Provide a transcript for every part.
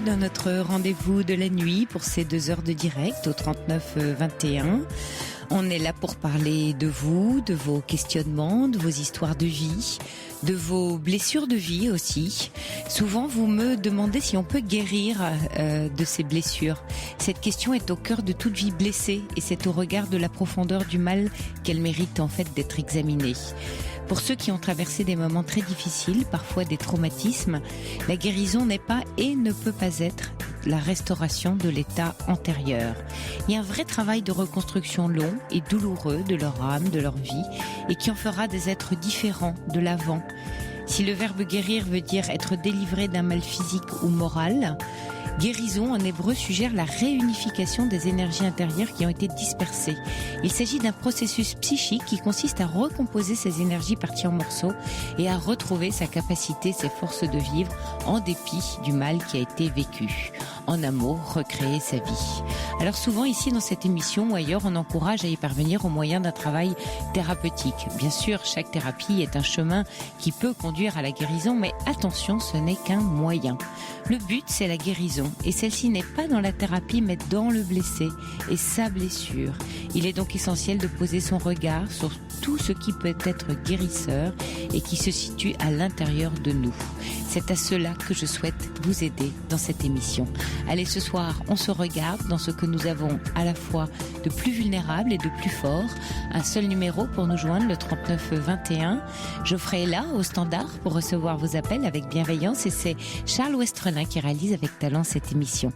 dans notre rendez-vous de la nuit pour ces 2 heures de direct au 39 21. On est là pour parler de vous, de vos questionnements, de vos histoires de vie, de vos blessures de vie aussi. Souvent, vous me demandez si on peut guérir de ces blessures. Cette question est au cœur de toute vie blessée et c'est au regard de la profondeur du mal qu'elle mérite en fait d'être examinée. Pour ceux qui ont traversé des moments très difficiles, parfois des traumatismes, la guérison n'est pas et ne peut pas être la restauration de l'état antérieur. Il y a un vrai travail de reconstruction long et douloureux de leur âme, de leur vie, et qui en fera des êtres différents de l'avant. Si le verbe guérir veut dire être délivré d'un mal physique ou moral, guérison en hébreu suggère la réunification des énergies intérieures qui ont été dispersées. Il s'agit d'un processus psychique qui consiste à recomposer ces énergies parties en morceaux et à retrouver sa capacité, ses forces de vivre en dépit du mal qui a été vécu. En un mot, recréer sa vie. Alors souvent ici dans cette émission ou ailleurs, on encourage à y parvenir au moyen d'un travail thérapeutique. Bien sûr, chaque thérapie est un chemin qui peut conduire à la guérison, mais attention, ce n'est qu'un moyen. Le but, c'est la guérison. Et celle-ci n'est pas dans la thérapie, mais dans le blessé et sa blessure. Il est donc essentiel de poser son regard sur tout ce qui peut être guérisseur et qui se situe à l'intérieur de nous. C'est à cela que je souhaite vous aider dans cette émission. Allez, ce soir, on se regarde dans ce que nous avons à la fois de plus vulnérable et de plus fort. Un seul numéro pour nous joindre, le 39 21. Geoffrey est là, au standard, pour recevoir vos appels avec bienveillance et c'est Charles Westrelin qui réalise avec talent cette émission.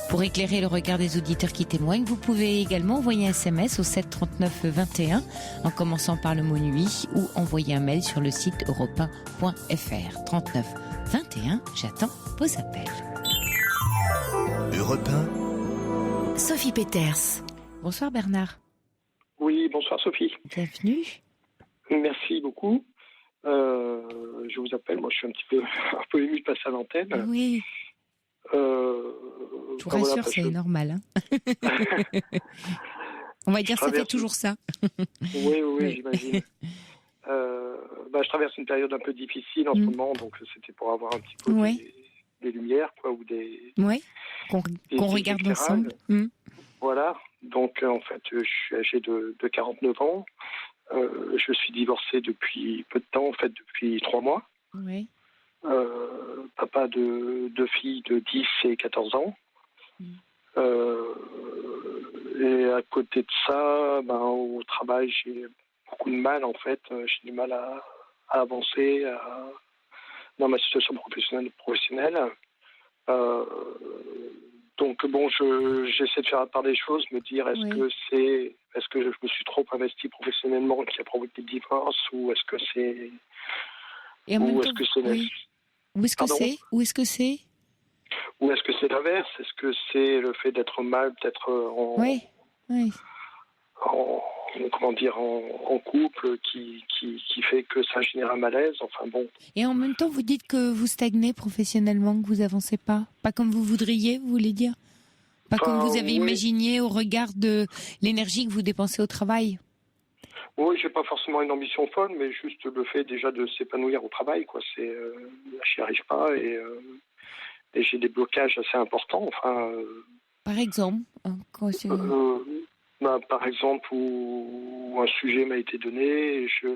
Pour éclairer le regard des auditeurs qui témoignent, vous pouvez également envoyer un SMS au 7 39 21 en commençant par le mot nuit ou envoyer un mail sur le site europe1.fr. 39 21, j'attends vos appels. Europe 1. Sophie Peters. Bonsoir Bernard. Oui, bonsoir Sophie. Bienvenue. Merci beaucoup. Je vous appelle, moi je suis un peu ému de passer à l'antenne. Oui. Je vous rassure, c'est normal. Hein. On va dire ça fait toujours ça. Oui, j'imagine. Je traverse une période un peu difficile en ce moment, donc c'était pour avoir un petit peu des lumières, quoi, ou des... Oui, qu'on regarde ensemble. Voilà, donc en fait, je suis âgé de 49 ans. Je suis divorcé depuis peu de temps, en fait, depuis 3 mois. Oui. Papa de 2 filles de 10 et 14 ans. Et à côté de ça, au travail, j'ai beaucoup de mal, en fait. J'ai du mal à avancer dans ma situation professionnelle. Donc bon, j'essaie de faire la part des choses, me dire est-ce que je me suis trop investi professionnellement qui a provoqué le divorce ou est-ce que c'est Où est-ce que c'est Ou est-ce que c'est l'inverse? Est-ce que c'est le fait d'être mal, peut-être en couple qui fait que ça génère un malaise, enfin bon. Et en même temps, vous dites que vous stagnez professionnellement, que vous avancez pas comme vous voudriez, vous voulez dire? Pas comme vous avez imaginé au regard de l'énergie que vous dépensez au travail? Oui, j'ai pas forcément une ambition folle, mais juste le fait déjà de s'épanouir au travail, quoi. J'y arrive pas et j'ai des blocages assez importants, enfin... Par exemple par exemple, où un sujet m'a été donné et je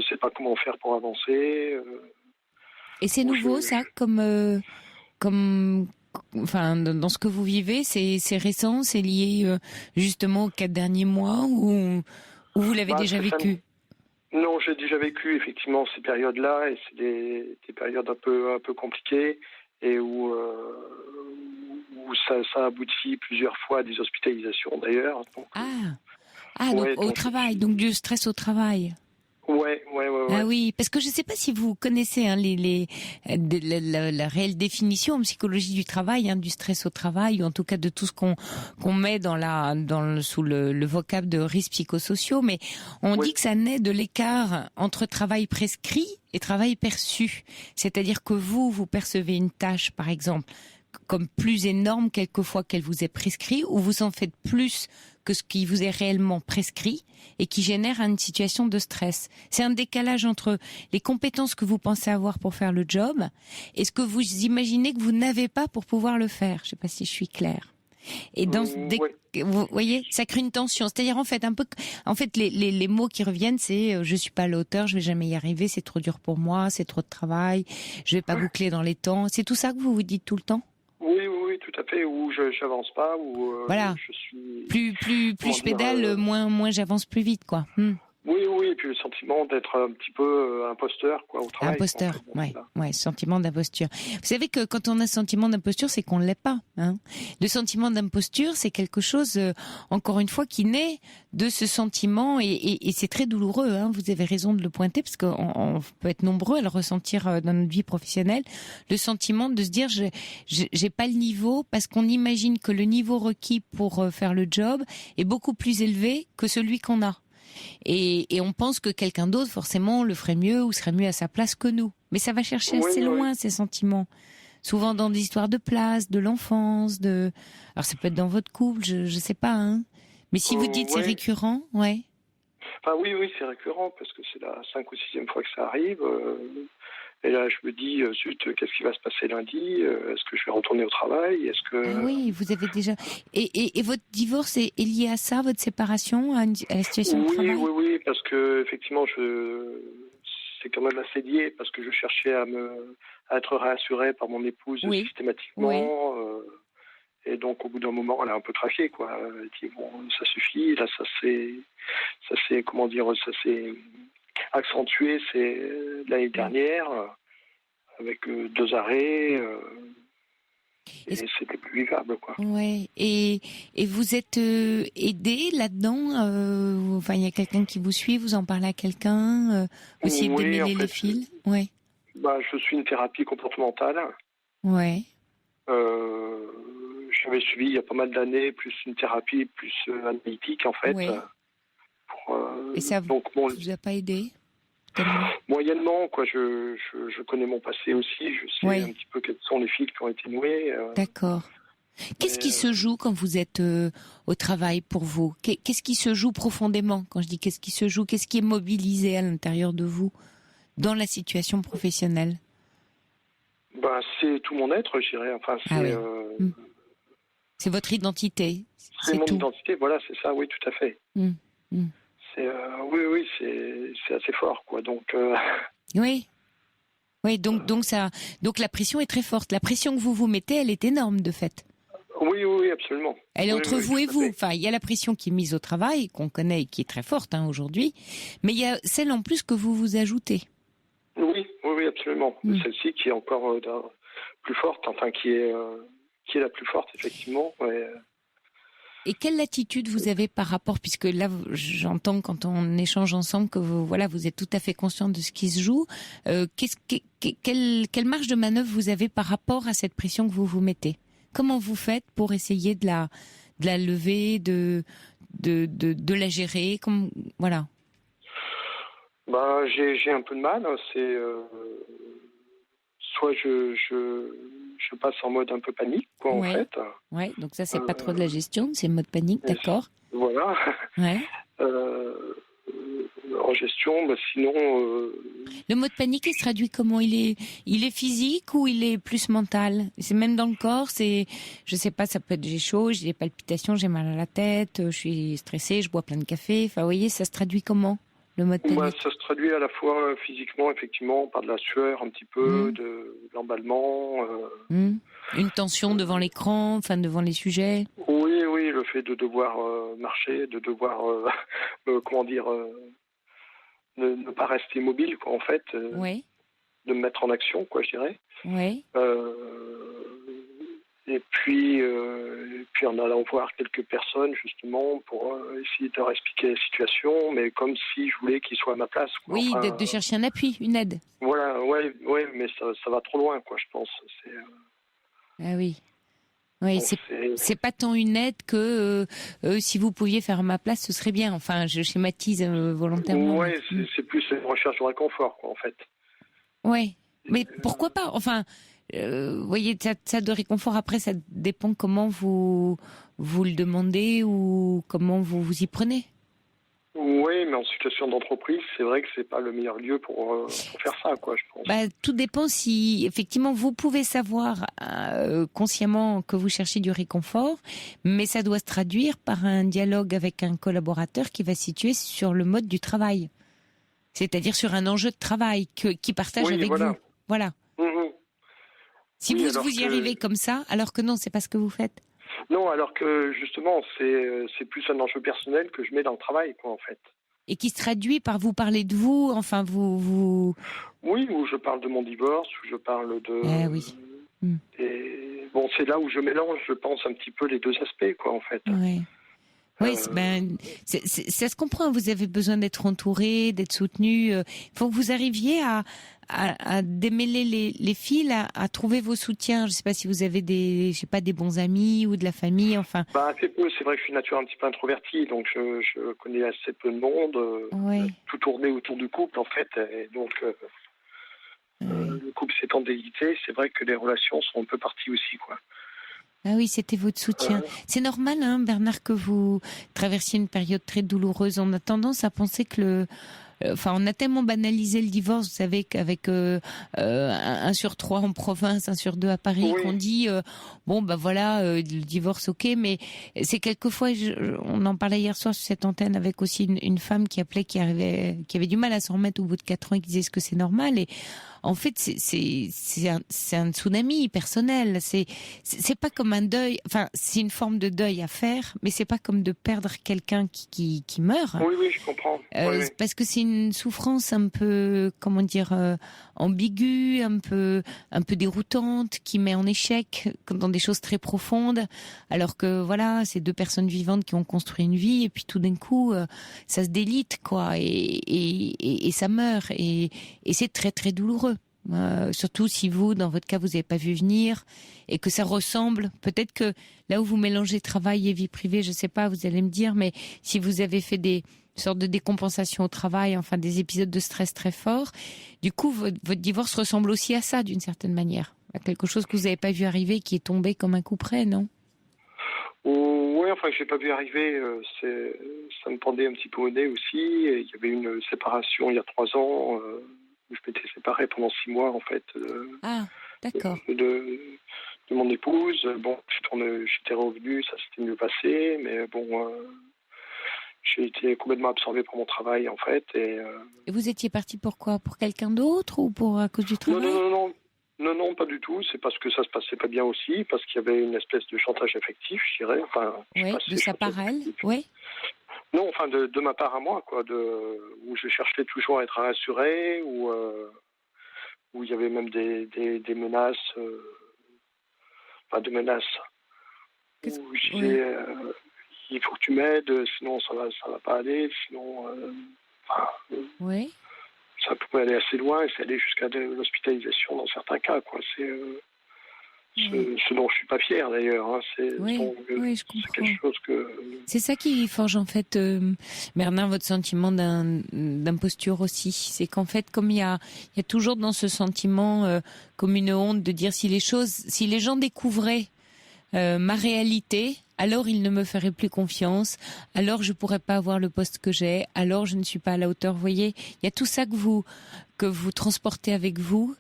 sais pas comment faire pour avancer. Et c'est nouveau, ça, enfin, dans ce que vous vivez, c'est récent, c'est lié justement aux 4 derniers mois ou vous l'avez déjà vécu? Non, j'ai déjà vécu effectivement ces périodes-là et c'est des périodes un peu compliquées et où ça aboutit plusieurs fois à des hospitalisations d'ailleurs. Donc, donc au travail, donc du stress au travail. Ouais. Ah oui, parce que je ne sais pas si vous connaissez la réelle définition en psychologie du travail, du stress au travail, ou en tout cas de tout ce qu'on met sous le vocable de risques psychosociaux, mais on dit que ça naît de l'écart entre travail prescrit et travail perçu. C'est-à-dire que vous percevez une tâche, par exemple, comme plus énorme quelquefois qu'elle vous est prescrite, ou vous en faites plus que ce qui vous est réellement prescrit et qui génère une situation de stress. C'est un décalage entre les compétences que vous pensez avoir pour faire le job et ce que vous imaginez que vous n'avez pas pour pouvoir le faire. Je sais pas si je suis claire. Et vous voyez, ça crée une tension. C'est-à-dire en fait les mots qui reviennent, c'est je suis pas à la hauteur, je vais jamais y arriver, c'est trop dur pour moi, c'est trop de travail, je vais pas boucler dans les temps. C'est tout ça que vous vous dites tout le temps? Oui, tout à fait. Ou je n'avance pas, ou voilà. je suis. Plus je pédale, moins j'avance plus vite, quoi. Oui, et puis le sentiment d'être un petit peu imposteur, quoi, au travail. Imposteur, ouais, sentiment d'imposture. Vous savez que quand on a sentiment d'imposture, c'est qu'on ne l'est pas. Hein. Le sentiment d'imposture, c'est quelque chose, encore une fois, qui naît de ce sentiment, et c'est très douloureux. Hein. Vous avez raison de le pointer, parce qu'on peut être nombreux à le ressentir dans notre vie professionnelle. Le sentiment de se dire, j'ai pas le niveau, parce qu'on imagine que le niveau requis pour faire le job est beaucoup plus élevé que celui qu'on a. Et on pense que quelqu'un d'autre, forcément, le ferait mieux ou serait mieux à sa place que nous. Mais ça va chercher assez loin, ces sentiments. Souvent dans des histoires de place, de l'enfance, alors ça peut être dans votre couple, je sais pas, hein. Mais si vous dites c'est récurrent, Enfin, oui, c'est récurrent, parce que c'est la 5e ou 6e fois que ça arrive. Et là, je me dis, zut, qu'est-ce qui va se passer lundi? Est-ce que je vais retourner au travail? Est-ce que... Ah oui, vous avez déjà... Et votre divorce est lié à ça, votre séparation, à la situation de travail? Oui, parce que effectivement, c'est quand même assez lié, parce que je cherchais à être rassuré par mon épouse systématiquement. Et donc, au bout d'un moment, elle a un peu craqué, quoi. Elle dit, bon, ça suffit. Là, ça s'est accentué, c'est l'année dernière, avec 2 arrêts, et c'était plus vivable, quoi. Ouais. Et vous êtes aidé là-dedans? Enfin, il y a quelqu'un qui vous suit, vous en parlez à quelqu'un, vous essayez de démêler les fils? Je suis une thérapie comportementale. J'avais suivi il y a pas mal d'années, plus une thérapie plus analytique, en fait. Et ça vous a pas aidé? Moyennement, quoi. Je connais mon passé aussi. Je sais un petit peu quels sont les fils qui ont été noués. D'accord. Qu'est-ce qui se joue quand vous êtes au travail pour vous? Qu'est-ce qui se joue profondément? Quand je dis qu'est-ce qui se joue, qu'est-ce qui est mobilisé à l'intérieur de vous dans la situation professionnelle? C'est tout mon être, je dirais. Enfin, c'est votre identité. C'est mon identité, voilà, c'est ça, oui, tout à fait. C'est c'est assez fort, quoi. Donc oui, donc la pression est très forte. La pression que vous vous mettez, elle est énorme, de fait. Oui, absolument. Elle est entre vous et vous. Enfin, il y a la pression qui est mise au travail, qu'on connaît et qui est très forte aujourd'hui, mais il y a celle en plus que vous vous ajoutez. Oui, absolument. Celle-ci qui est encore plus forte, enfin qui est la plus forte, effectivement. Et quelle attitude vous avez par rapport, puisque là, j'entends quand on échange ensemble que vous êtes tout à fait conscient de ce qui se joue. Quelle marge de manœuvre vous avez par rapport à cette pression que vous vous mettez? Comment vous faites pour essayer de la lever, de la gérer, voilà. J'ai un peu de mal. C'est soit je passe en mode un peu panique, quoi, en fait. Ouais, donc ça, c'est pas trop de la gestion, c'est le mode panique, d'accord. Voilà. En gestion, sinon... Le mode panique, il se traduit comment? Il est physique ou il est plus mental? C'est même dans le corps, je sais pas, ça peut être j'ai chaud, j'ai des palpitations, j'ai mal à la tête, je suis stressée, je bois plein de café. Enfin, vous voyez, ça se traduit comment, le mode panique? Ça se traduit à la fois physiquement, effectivement, par de la sueur un petit peu, de l'emballement. Une tension devant l'écran, enfin devant les sujets. Oui, le fait de devoir marcher, de devoir, ne pas rester immobile, quoi, en fait. De me mettre en action, quoi, je dirais. Et puis en allant voir quelques personnes, justement, pour essayer de leur expliquer la situation, mais comme si je voulais qu'ils soient à ma place, quoi. Oui, de chercher un appui, une aide. Voilà, mais ça va trop loin, quoi, je pense. Ah oui. Oui, c'est pas tant une aide que si vous pouviez faire à ma place, ce serait bien. Enfin, je schématise volontairement. Oui, c'est plus une recherche de réconfort, quoi, en fait. Oui, mais pourquoi pas? Enfin, voyez, ça de réconfort, après, ça dépend comment vous le demandez ou comment vous y prenez. Oui, mais en situation d'entreprise, c'est vrai que c'est pas le meilleur lieu pour faire ça, quoi, je pense. Tout dépend si, effectivement, vous pouvez savoir consciemment que vous cherchez du réconfort, mais ça doit se traduire par un dialogue avec un collaborateur qui va se situer sur le mode du travail. C'est-à-dire sur un enjeu de travail qui partage avec vous. Voilà. Si vous y arrivez comme ça, alors que non, c'est pas ce que vous faites. Non, alors que justement, c'est plus un enjeu personnel que je mets dans le travail, quoi, en fait. Et qui se traduit par vous parler de vous, enfin vous. Oui, où je parle de mon divorce, où je parle de. Oui. Et bon, c'est là où je mélange, je pense, un petit peu les deux aspects, quoi, en fait. Oui. Oui, ça se comprend. Vous avez besoin d'être entouré, d'être soutenu. Il faut que vous arriviez à démêler les fils, à trouver vos soutiens. Je ne sais pas si vous avez des bons amis ou de la famille, enfin. Assez peu. C'est vrai que je suis nature un petit peu introvertie, donc je connais assez peu de monde. Tout tourné autour du couple, en fait. Et donc, le couple s'étant délité, c'est vrai que les relations sont un peu parties aussi, quoi. Ah oui, c'était votre soutien. C'est normal, hein, Bernard, que vous traversiez une période très douloureuse. On a tendance à penser que on a tellement banalisé le divorce, vous savez, qu'avec 1 sur 3 en province, 1 sur 2 à Paris, qu'on dit le divorce, ok, mais c'est quelquefois, on en parlait hier soir sur cette antenne avec aussi une femme qui appelait, qui avait du mal à s'en remettre au bout de 4 ans et qui disait est-ce que c'est normal, et en fait, c'est un tsunami personnel. C'est pas comme un deuil. Enfin, c'est une forme de deuil à faire, mais c'est pas comme de perdre quelqu'un qui meurt. Oui, je comprends. Parce que c'est une souffrance un peu, ambiguë, un peu déroutante, qui met en échec dans des choses très profondes. Alors que voilà, c'est 2 personnes vivantes qui ont construit une vie, et puis tout d'un coup, ça se délite, quoi, et ça meurt, et c'est très très douloureux. Surtout si vous, dans votre cas, vous n'avez pas vu venir et que ça ressemble. Peut-être que là où vous mélangez travail et vie privée, je ne sais pas, vous allez me dire, mais si vous avez fait des sortes de décompensation au travail, enfin des épisodes de stress très forts, du coup, votre divorce ressemble aussi à ça d'une certaine manière, à quelque chose que vous n'avez pas vu arriver, qui est tombé comme un coup près, non ? Oui, enfin, je n'ai pas vu arriver. Ça me pendait un petit peu au nez aussi. Et il y avait une séparation il y a 3 ans. Je m'étais séparé pendant 6 mois, en fait, d'accord. De mon épouse. Bon, j'étais revenu, ça s'était mieux passé, mais bon, j'ai été complètement absorbé par mon travail, en fait. Et vous étiez parti pour quoi ? Pour quelqu'un d'autre ou à cause du travail ? Non, pas du tout. C'est parce que ça se passait pas bien aussi, parce qu'il y avait une espèce de chantage affectif, je dirais. Enfin, de sa part elle, oui. Non, enfin de ma part à moi, quoi, où je cherchais toujours à être rassuré, où il y avait même des menaces, de menaces. Où je disais, il faut que tu m'aides, sinon ça va pas aller, sinon, oui. Ça pouvait aller assez loin, et ça allait jusqu'à l'hospitalisation dans certains cas, quoi. C'est ce dont je suis pas fier d'ailleurs. Hein. Je comprends. C'est quelque chose que. C'est ça qui forge en fait, Bernard, votre sentiment d'imposture aussi. C'est qu'en fait, comme il y a toujours dans ce sentiment comme une honte de dire si les gens découvraient ma réalité, alors ils ne me feraient plus confiance, alors je pourrais pas avoir le poste que j'ai, alors je ne suis pas à la hauteur. Vous voyez, il y a tout ça que vous transportez avec vous,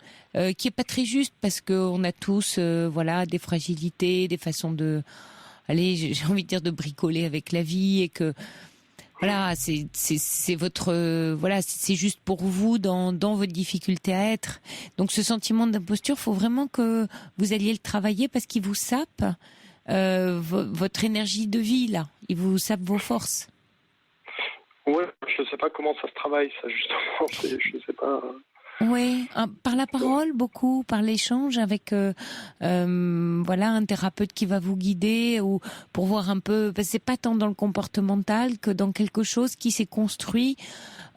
qui est pas très juste, parce qu'on a tous des fragilités, des façons de, j'ai envie de dire, de bricoler avec la vie, et que voilà, c'est votre c'est juste pour vous dans votre difficulté à être. Donc ce sentiment d'imposture, faut vraiment que vous alliez le travailler, parce qu'il vous sape votre énergie de vie là. Il vous sape vos forces. Ouais, je sais pas comment ça se travaille, ça, justement. Je sais pas. Oui, par la parole, beaucoup, par l'échange avec un thérapeute qui va vous guider, ou pour voir un peu, parce que c'est pas tant dans le comportemental que dans quelque chose qui s'est construit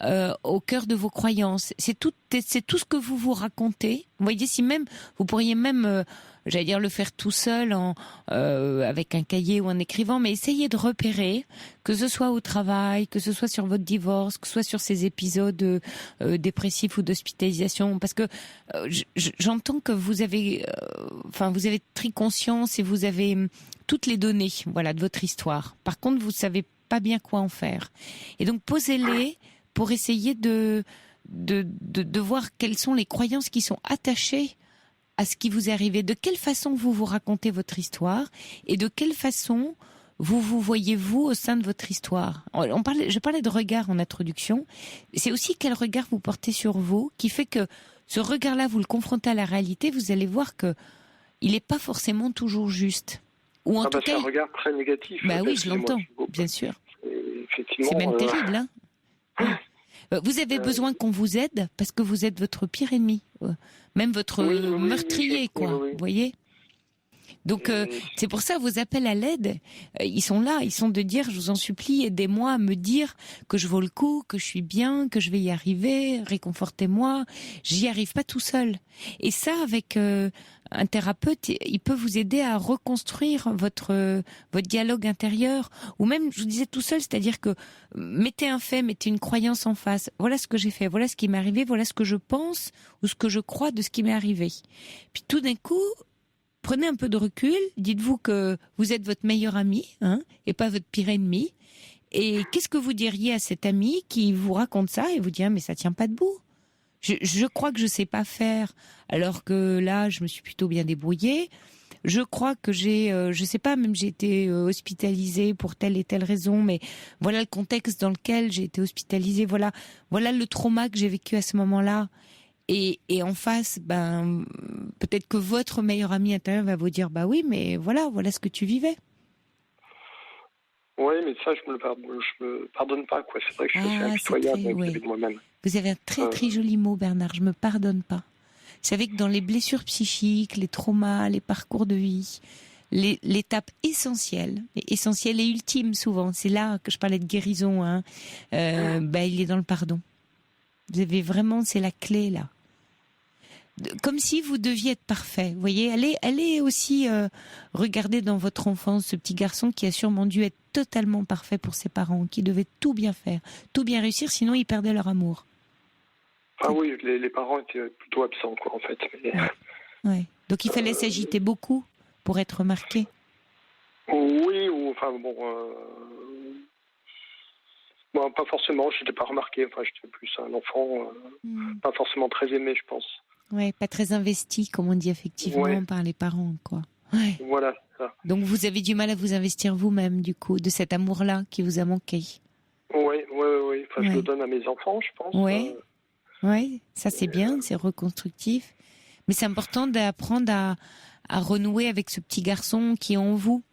au cœur de vos croyances. C'est tout ce que vous vous racontez. Vous voyez, si même vous pourriez même, j'allais dire, le faire tout seul avec un cahier ou en écrivant, mais essayez de repérer, que ce soit au travail, que ce soit sur votre divorce, que ce soit sur ces épisodes dépressifs ou d'hospitalisation, parce que j'entends que vous avez pris conscience et vous avez toutes les données, voilà, de votre histoire. Par contre, vous savez pas bien quoi en faire. Et donc, posez-les pour essayer de voir quelles sont les croyances qui sont attachées à ce qui vous est arrivé. De quelle façon vous vous racontez votre histoire et de quelle façon vous voyez vous au sein de votre histoire. Je parlais de regard en introduction. C'est aussi quel regard vous portez sur vous qui fait que ce regard-là, vous le confrontez à la réalité, vous allez voir que il n'est pas forcément toujours juste. Ou en tout cas, c'est un regard très négatif. Bah oui, je l'entends, bien sûr. C'est même terrible, hein. Vous avez besoin qu'on vous aide parce que vous êtes votre pire ennemi, même votre meurtrier, quoi. Oui. Vous voyez. Donc c'est pour ça vos appels à l'aide, ils sont là, ils sont de dire je vous en supplie aidez-moi à me dire que je vaux le coup, que je suis bien, que je vais y arriver, réconfortez-moi, j'y arrive pas tout seul. Et ça avec un thérapeute, il peut vous aider à reconstruire votre dialogue intérieur ou même je vous disais tout seul, c'est-à-dire que mettez un fait, mettez une croyance en face. Voilà ce que j'ai fait, voilà ce qui m'est arrivé, voilà ce que je pense ou ce que je crois de ce qui m'est arrivé. Puis tout d'un coup, prenez un peu de recul, dites-vous que vous êtes votre meilleur ami, et pas votre pire ennemi. Et qu'est-ce que vous diriez à cet ami qui vous raconte ça et vous dit mais ça tient pas debout. Je crois que je sais pas faire, alors que là je me suis plutôt bien débrouillée. Je crois que je sais pas, même j'ai été hospitalisée pour telle et telle raison, mais voilà le contexte dans lequel j'ai été hospitalisée. Voilà le trauma que j'ai vécu à ce moment-là. Et en face, peut-être que votre meilleur ami intérieur va vous dire, bah oui, mais voilà ce que tu vivais. Oui, mais ça, je me pardonne pas, quoi. C'est vrai que je suis impitoyable vis-à-vis de moi-même. Vous avez un très très joli mot, Bernard. Je me pardonne pas. Vous savez que dans les blessures psychiques, les traumas, les parcours de vie, l'étape essentielle et ultime souvent, c'est là que je parlais de guérison. Il est dans le pardon. Vous avez vraiment, c'est la clé là. Comme si vous deviez être parfait. Vous voyez, allez aussi regarder dans votre enfance ce petit garçon qui a sûrement dû être totalement parfait pour ses parents, qui devait tout bien faire, tout bien réussir, sinon ils perdaient leur amour. Ah oui, les parents étaient plutôt absents, quoi, en fait. Ouais. Donc il fallait s'agiter beaucoup pour être remarqué. Oui, pas forcément, je n'étais pas remarqué, j'étais plus un enfant, pas forcément très aimé, je pense. Ouais, pas très investi, comme on dit effectivement, par les parents, quoi. Ouais. Voilà, ça. Donc vous avez du mal à vous investir vous-même, du coup, de cet amour-là qui vous a manqué. Oui. Je le donne à mes enfants, je pense. Oui, ça c'est bien, c'est reconstructif. Mais c'est important d'apprendre à renouer avec ce petit garçon qui est en vous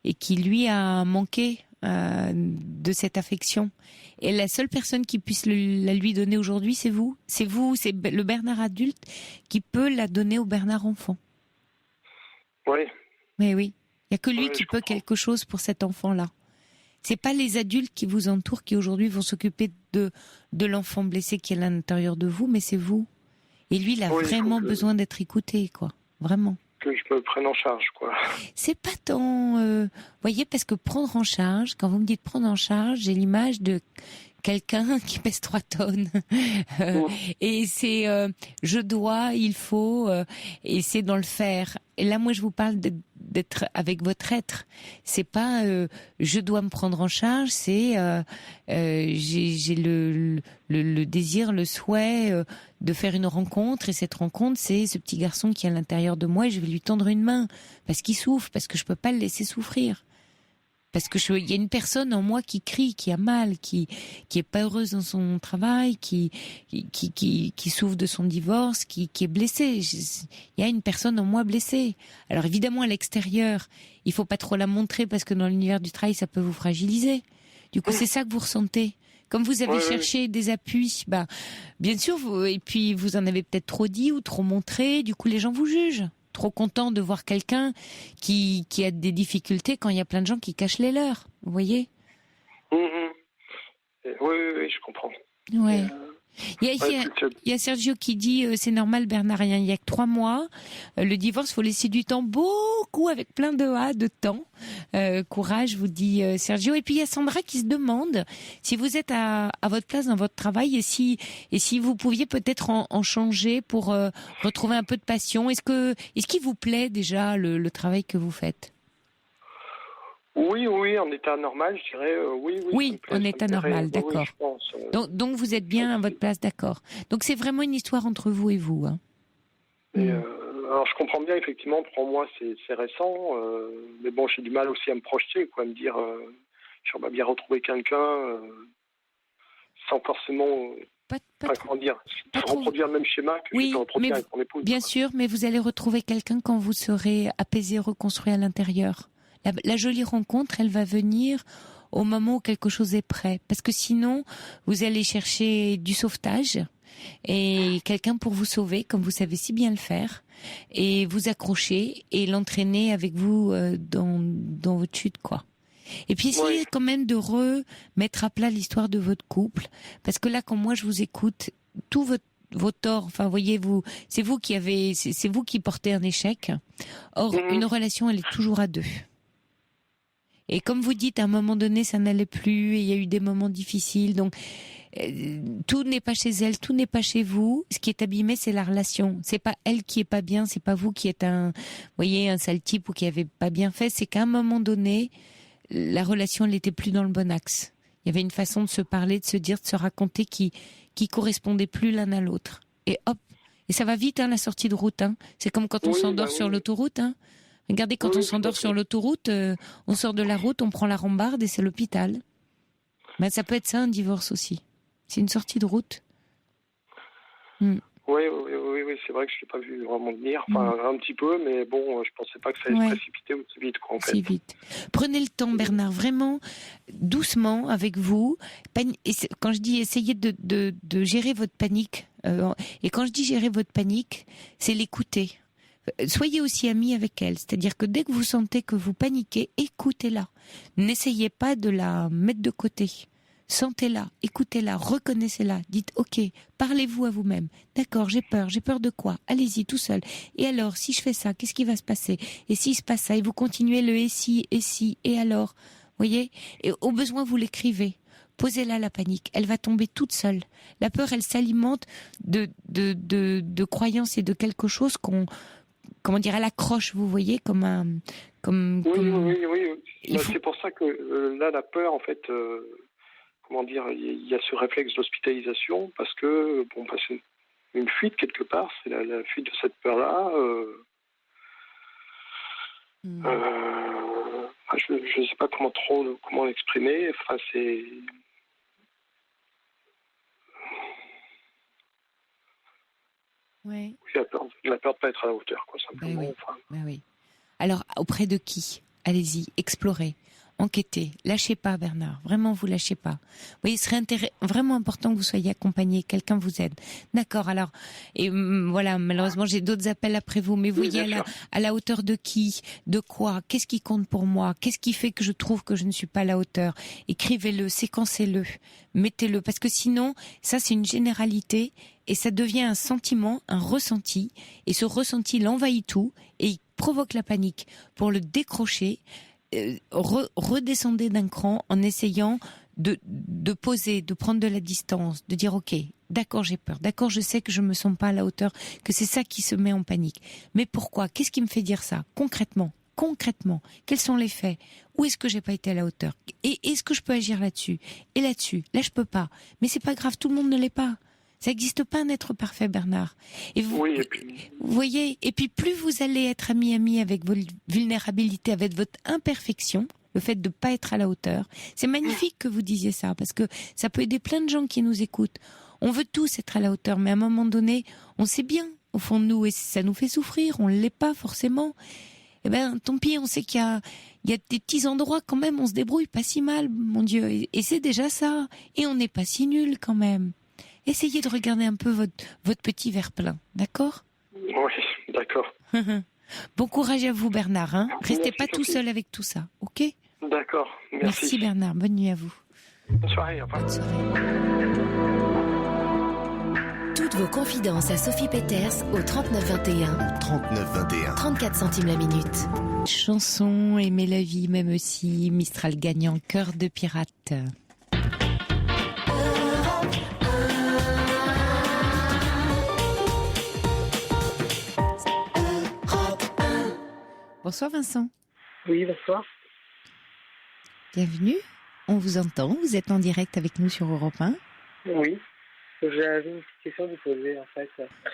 et qui, lui, a manqué de cette affection. Et la seule personne qui puisse la lui donner aujourd'hui, c'est vous. C'est le Bernard adulte qui peut la donner au Bernard enfant. Oui. Mais oui, il n'y a que lui qui peut quelque chose pour cet enfant-là. C'est pas les adultes qui vous entourent qui aujourd'hui vont s'occuper de l'enfant blessé qui est à l'intérieur de vous, mais c'est vous. Et lui, il a vraiment besoin d'être écouté, quoi. Vraiment. Que je me prenne en charge, quoi. C'est pas tant... voyez, parce que prendre en charge, quand vous me dites prendre en charge, j'ai l'image de quelqu'un qui pèse 3 tonnes. Et c'est je dois, il faut, et c'est dans le faire. Et là, moi, je vous parle d'être avec votre être. C'est pas je dois me prendre en charge, c'est j'ai le désir, le souhait de faire une rencontre, et cette rencontre, c'est ce petit garçon qui est à l'intérieur de moi, et je vais lui tendre une main parce qu'il souffre, parce que je peux pas le laisser souffrir. Parce que il y a une personne en moi qui crie, qui a mal, qui est pas heureuse dans son travail, qui souffre de son divorce, qui est blessée. Il y a une personne en moi blessée. Alors évidemment à l'extérieur, il faut pas trop la montrer parce que dans l'univers du travail, ça peut vous fragiliser. Du coup, c'est ça que vous ressentez. Comme vous avez cherché des appuis, bien sûr, et puis vous en avez peut-être trop dit ou trop montré. Du coup, les gens vous jugent. Trop content de voir quelqu'un qui a des difficultés quand il y a plein de gens qui cachent les leurs. Vous voyez ? Oui, je comprends. Ouais. Il y a Sergio qui dit c'est normal Bernard, il y a que 3 mois. Le divorce, faut laisser du temps, beaucoup, avec plein de temps. Courage, vous dit Sergio. Et puis il y a Sandra qui se demande si vous êtes à votre place dans votre travail et si vous pouviez peut-être en changer pour retrouver un peu de passion. Est-ce qu'il vous plaît déjà le travail que vous faites? Oui, en état normal, je dirais oui. Oui, en état normal, d'accord. Oui, je pense, donc vous êtes bien à votre place, d'accord. Donc c'est vraiment une histoire entre vous et vous. Hein. Alors je comprends bien, effectivement, pour moi c'est récent, mais bon, j'ai du mal aussi à me projeter, à me dire, j'aimerais bien retrouver quelqu'un sans forcément, reproduire le même schéma que j'ai pu reproduire avec mon épouse. Bien sûr, mais vous allez retrouver quelqu'un quand vous serez apaisé, reconstruit à l'intérieur. La jolie rencontre, elle va venir au moment où quelque chose est prêt. Parce que sinon, vous allez chercher du sauvetage et quelqu'un pour vous sauver, comme vous savez si bien le faire, et vous accrocher et l'entraîner avec vous dans votre chute, quoi. Et puis essayez quand même de remettre à plat l'histoire de votre couple. Parce que là, quand moi je vous écoute, tout vos torts, enfin voyez-vous, c'est vous qui portez un échec. Or, une relation, elle est toujours à 2. Et comme vous dites, à un moment donné, ça n'allait plus, et il y a eu des moments difficiles, donc tout n'est pas chez elle, tout n'est pas chez vous. Ce qui est abîmé, c'est la relation. C'est pas elle qui est pas bien, c'est pas vous qui êtes un sale type ou qui avait pas bien fait. C'est qu'à un moment donné, la relation, elle n'était plus dans le bon axe. Il y avait une façon de se parler, de se dire, de se raconter qui correspondait plus l'un à l'autre. Et hop, et ça va vite, la sortie de route. C'est comme quand on s'endort sur l'autoroute. Regardez, quand on s'endort sur l'autoroute, on sort de la route, on prend la rambarde et c'est l'hôpital. Mais ça peut être ça, un divorce aussi. C'est une sortie de route. Oui, c'est vrai que je ne l'ai pas vu vraiment venir. Enfin, un petit peu, mais bon, je ne pensais pas que ça allait se précipiter aussi vite, en fait. Si vite. Prenez le temps, Bernard, vraiment, doucement, avec vous. Quand je dis essayez de gérer votre panique, et quand je dis gérer votre panique, c'est l'écouter. Soyez aussi amis avec elle, c'est-à-dire que dès que vous sentez que vous paniquez, écoutez-la. N'essayez pas de la mettre de côté. Sentez-la, écoutez-la, reconnaissez-la. Dites ok, parlez-vous à vous-même. D'accord, j'ai peur de quoi? Allez-y tout seul. Et alors, si je fais ça, qu'est-ce qui va se passer? Et s'il se passe ça, et vous continuez le et si, et alors, voyez? Et au besoin, vous l'écrivez. Posez-la la panique, elle va tomber toute seule. La peur, elle s'alimente de croyances et de quelque chose elle accroche, vous voyez, comme un... Oui. C'est pour ça que là, la peur, en fait, il y a ce réflexe d'hospitalisation, parce que, c'est une fuite quelque part, c'est la fuite de cette peur-là. Je ne sais pas comment l'exprimer, c'est... Oui. La peur de ne pas être à la hauteur, simplement. Oui. Alors, auprès de qui? Allez-y, explorez, enquêtez. Lâchez pas, Bernard. Vraiment, vous lâchez pas. Vous voyez, il serait vraiment important que vous soyez accompagné, quelqu'un vous aide. D'accord, alors, et voilà, malheureusement, j'ai d'autres appels après vous, mais vous voyez, à la hauteur de qui? De quoi? Qu'est-ce qui compte pour moi? Qu'est-ce qui fait que je trouve que je ne suis pas à la hauteur? Écrivez-le, séquencez-le, mettez-le, parce que sinon, ça, c'est une généralité, et ça devient un sentiment, un ressenti, et ce ressenti l'envahit tout, et il provoque la panique. Pour le décrocher, redescendez d'un cran en essayant de poser, de prendre de la distance, de dire ok, d'accord, j'ai peur, d'accord, je sais que je me sens pas à la hauteur, que c'est ça qui se met en panique. Mais pourquoi? Qu'est-ce qui me fait dire ça? Concrètement, quels sont les faits? Où est-ce que j'ai pas été à la hauteur? Et est-ce que je peux agir là-dessus? Et là-dessus, là je peux pas. Mais c'est pas grave, tout le monde ne l'est pas. Ça n'existe pas un être parfait, Bernard. Et vous voyez, et puis plus vous allez être ami avec votre vulnérabilité, avec votre imperfection, le fait de pas être à la hauteur. C'est magnifique que vous disiez ça, parce que ça peut aider plein de gens qui nous écoutent. On veut tous être à la hauteur, mais à un moment donné, on sait bien, au fond de nous, et ça nous fait souffrir, on l'est pas forcément. Eh ben, tant pis, on sait qu'il y a des petits endroits quand même, on se débrouille pas si mal, mon Dieu, et c'est déjà ça. Et on n'est pas si nul quand même. Essayez de regarder un peu votre petit verre plein, d'accord? Oui, d'accord. Bon courage à vous, Bernard. Restez pas tout seul avec tout ça, ok? D'accord, merci. Merci, Bernard. Bonne nuit à vous. Bonne soirée, au revoir. Bonne soirée. Toutes vos confidences à Sophie Peters au 3921. 3921. 34 centimes la minute. Chanson, aimer la vie, même si Mistral gagnant, cœur de pirate. Bonsoir Vincent. Oui, bonsoir. Bienvenue. On vous entend. Vous êtes en direct avec nous sur Europe 1. Oui. J'avais une petite question à vous poser, en fait.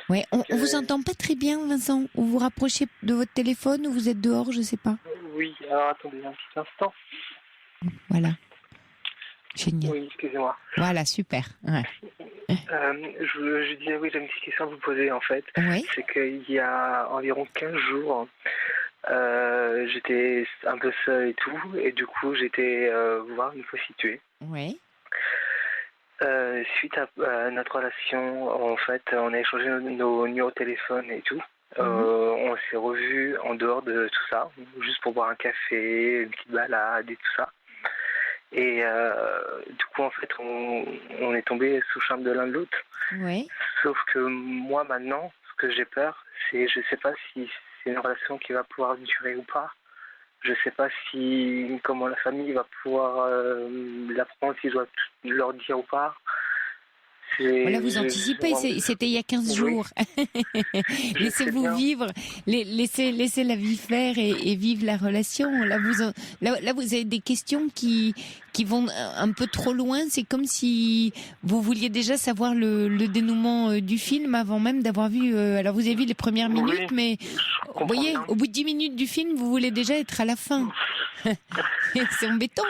Ouais, on vous entend pas très bien, Vincent. Vous vous rapprochez de votre téléphone ou vous êtes dehors, je sais pas. Oui, alors attendez un petit instant. Voilà. Génial. Oui, excusez-moi. Voilà, super. Ouais. Je disais, oui, j'ai une petite question à vous poser, en fait. Oui. C'est qu'il y a environ 15 jours, j'étais un peu seul et tout, et du coup, j'étais voir une prostituée. Oui. Suite à notre relation, en fait, on a échangé nos numéros de téléphone et tout. On s'est revus en dehors de tout ça, juste pour boire un café, une petite balade et tout ça. Et du coup, en fait, on est tombé sous le charme de l'un de l'autre. Oui. Sauf que moi, maintenant, ce que j'ai peur, c'est je sais pas si c'est une relation qui va pouvoir durer ou pas. Je sais pas comment la famille va pouvoir l'apprendre, si je dois leur dire ou pas. Voilà, vous anticipez, c'était il y a 15 jours. Laissez-vous vivre, laissez la vie faire et vivre la relation. Là, vous avez des questions qui vont un peu trop loin. C'est comme si vous vouliez déjà savoir le dénouement du film avant même d'avoir vu. Alors, vous avez vu les premières minutes, mais vous voyez, bien. au bout de 10 minutes du film, vous voulez déjà être à la fin. C'est embêtant.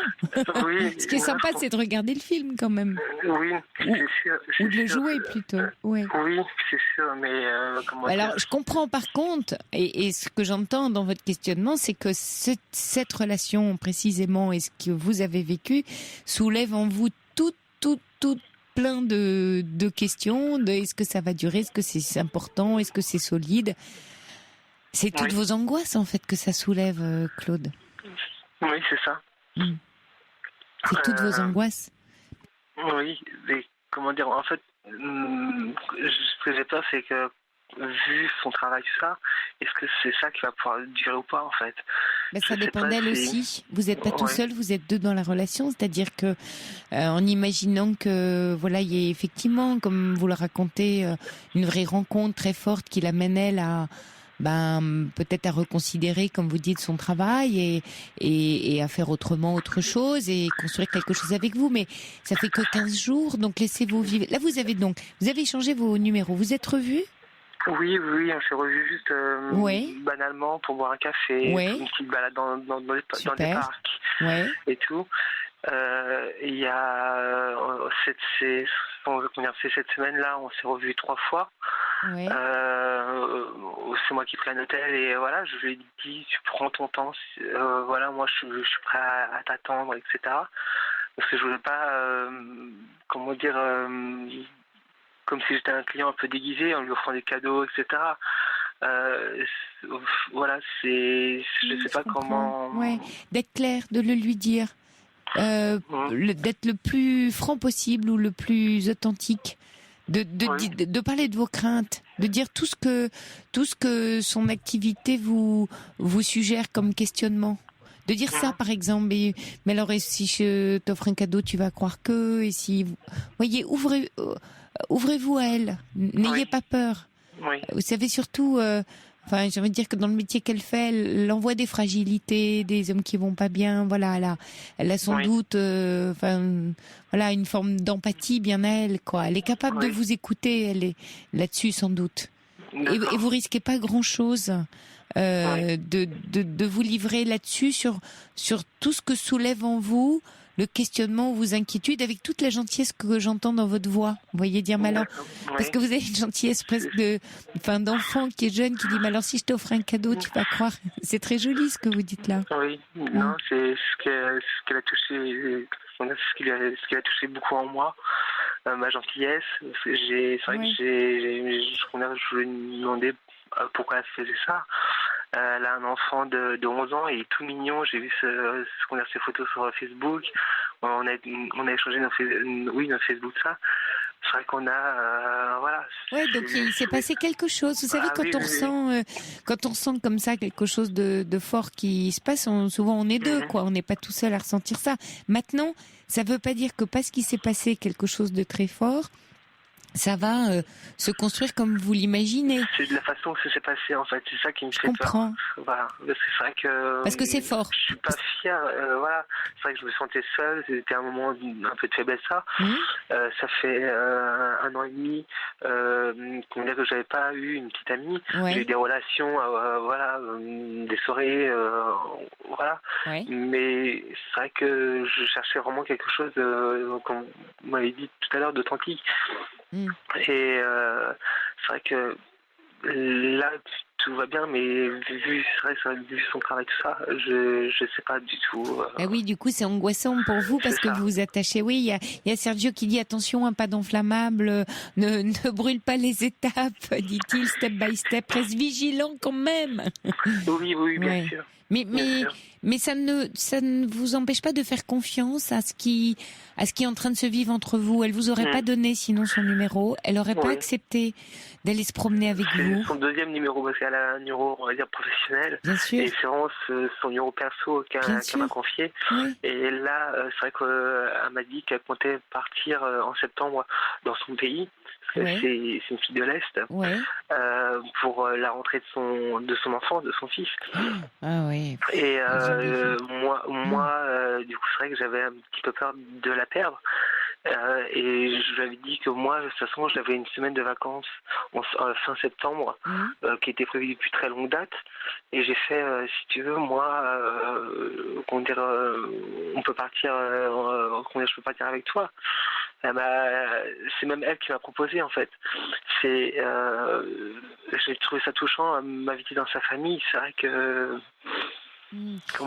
Oui, Ce qui est sympa, c'est de regarder le film quand même. Oui, c'est sûr. Ou de le jouer plutôt. Ouais. Oui, c'est sûr, mais comment Alors, dire. je comprends par contre, et ce que j'entends dans votre questionnement, c'est que cette relation précisément et ce que vous avez vécu soulève en vous tout plein de questions. Est-ce que ça va durer? Est-ce que c'est important? Est-ce que c'est solide? C'est toutes vos angoisses en fait que ça soulève, Claude. Oui, c'est ça. C'est toutes vos angoisses. Oui, mais comment dire, en fait, ce que j'ai peur, c'est que, vu son travail, tout ça, est-ce que c'est ça qui va pouvoir durer ou pas, en fait? Ben, ça dépend d'elle aussi. Vous n'êtes pas tout seul, vous êtes deux dans la relation. C'est-à-dire que, en imaginant que, voilà, il y ait effectivement, comme vous le racontez, une vraie rencontre très forte qui l'amène elle à peut-être à reconsidérer, comme vous dites, son travail et à faire autrement autre chose et construire quelque chose avec vous. Mais ça fait que 15 jours, donc laissez-vous vivre. Là, vous avez échangé vos numéros. Vous êtes revus? Oui, on s'est revus juste banalement pour boire un café, une petite balade dans des parcs et tout. Il y a cette semaine-là, on s'est revus 3 fois. Ouais. C'est moi qui pris un hôtel et voilà, je lui ai dit tu prends ton temps, voilà, moi je suis prêt à t'attendre, etc. Parce que je voulais pas, comment dire, comme si j'étais un client un peu déguisé en lui offrant des cadeaux, etc. Voilà, je sais pas comment. Ouais, d'être clair, de le lui dire, d'être le plus franc possible ou le plus authentique. De parler de vos craintes, de dire tout ce que son activité vous suggère comme questionnement. De dire ça, par exemple, mais alors, et si je t'offre un cadeau, tu vas croire que, et si vous voyez, ouvrez-vous à elle. N'ayez pas peur. Vous savez surtout, j'ai envie de dire que dans le métier qu'elle fait, elle envoie des fragilités, des hommes qui vont pas bien. Voilà, elle a sans doute, une forme d'empathie bien à elle, quoi. Elle est capable de vous écouter, elle est là-dessus sans doute. Et vous risquez pas grand-chose de vous livrer là-dessus sur tout ce que soulève en vous le questionnement ou vos inquiétudes, avec toute la gentillesse que j'entends dans votre voix. Vous voyez dire, mais alors, parce que vous avez une gentillesse presque d'enfant qui est jeune, qui dit, mais alors si je t'offre un cadeau, tu vas croire. C'est très joli ce que vous dites là. Oui, non, c'est ce qu'elle a touché, ce qui a touché beaucoup en moi, ma gentillesse. C'est vrai que je lui ai demandé pourquoi elle faisait ça. Elle a un enfant de 11 ans et il est tout mignon. J'ai vu ses photos sur Facebook. on a échangé nos Facebook, ça. C'est vrai qu'on a, voilà. Ouais, donc il s'est passé quelque chose. Vous savez, quand on sent comme ça quelque chose de fort qui se passe, souvent on est deux, quoi. On n'est pas tout seul à ressentir ça. Maintenant, ça veut pas dire que parce qu'il s'est passé quelque chose de très fort, ça va se construire comme vous l'imaginez. C'est de la façon que ça s'est passé, en fait. C'est ça qui me fait comprends. peur. Voilà. C'est vrai que... Parce que c'est fort. Je suis pas fier. Voilà. C'est vrai que je me sentais seul. C'était un moment un peu de faiblesse, ça. Ça fait 1 an et demi que j'avais pas eu une petite amie. Ouais. J'ai eu des relations, voilà, des soirées, voilà. Ouais. Mais c'est vrai que je cherchais vraiment quelque chose, comme vous m'avez dit tout à l'heure, d'authentique. Et c'est vrai que là tout va bien, mais vu son travail, tout ça, je sais pas du tout. Ah oui, du coup c'est angoissant pour vous parce que vous vous attachez. Oui, il y a Sergio qui dit attention, pas d'enflammable, ne brûle pas les étapes, dit-il, step by step, reste vigilant quand même. Oui, bien sûr. Mais ça ne vous empêche pas de faire confiance à ce qui est en train de se vivre entre vous. Elle vous aurait pas donné sinon son numéro. Elle aurait pas accepté d'aller se promener avec vous. C'est son 2e numéro parce qu'elle a un numéro, on va dire, professionnel. Bien sûr. Et c'est vraiment son numéro perso qu'elle m'a confié. Oui. Et là, c'est vrai qu'elle m'a dit qu'elle comptait partir en septembre dans son pays. Ouais. C'est une fille de l'Est, pour la rentrée de son enfant, de son fils. Ah oui. Et moi, du coup, c'est vrai que j'avais un petit peu peur de la perdre. Et je lui avais dit que moi, de toute façon, j'avais une semaine de vacances fin septembre, qui était prévue depuis très longue date. Et j'ai fait, si tu veux, moi, on peut partir, je peux partir avec toi. C'est même elle qui m'a proposé, en fait. J'ai trouvé ça touchant, m'inviter dans sa famille. C'est vrai que...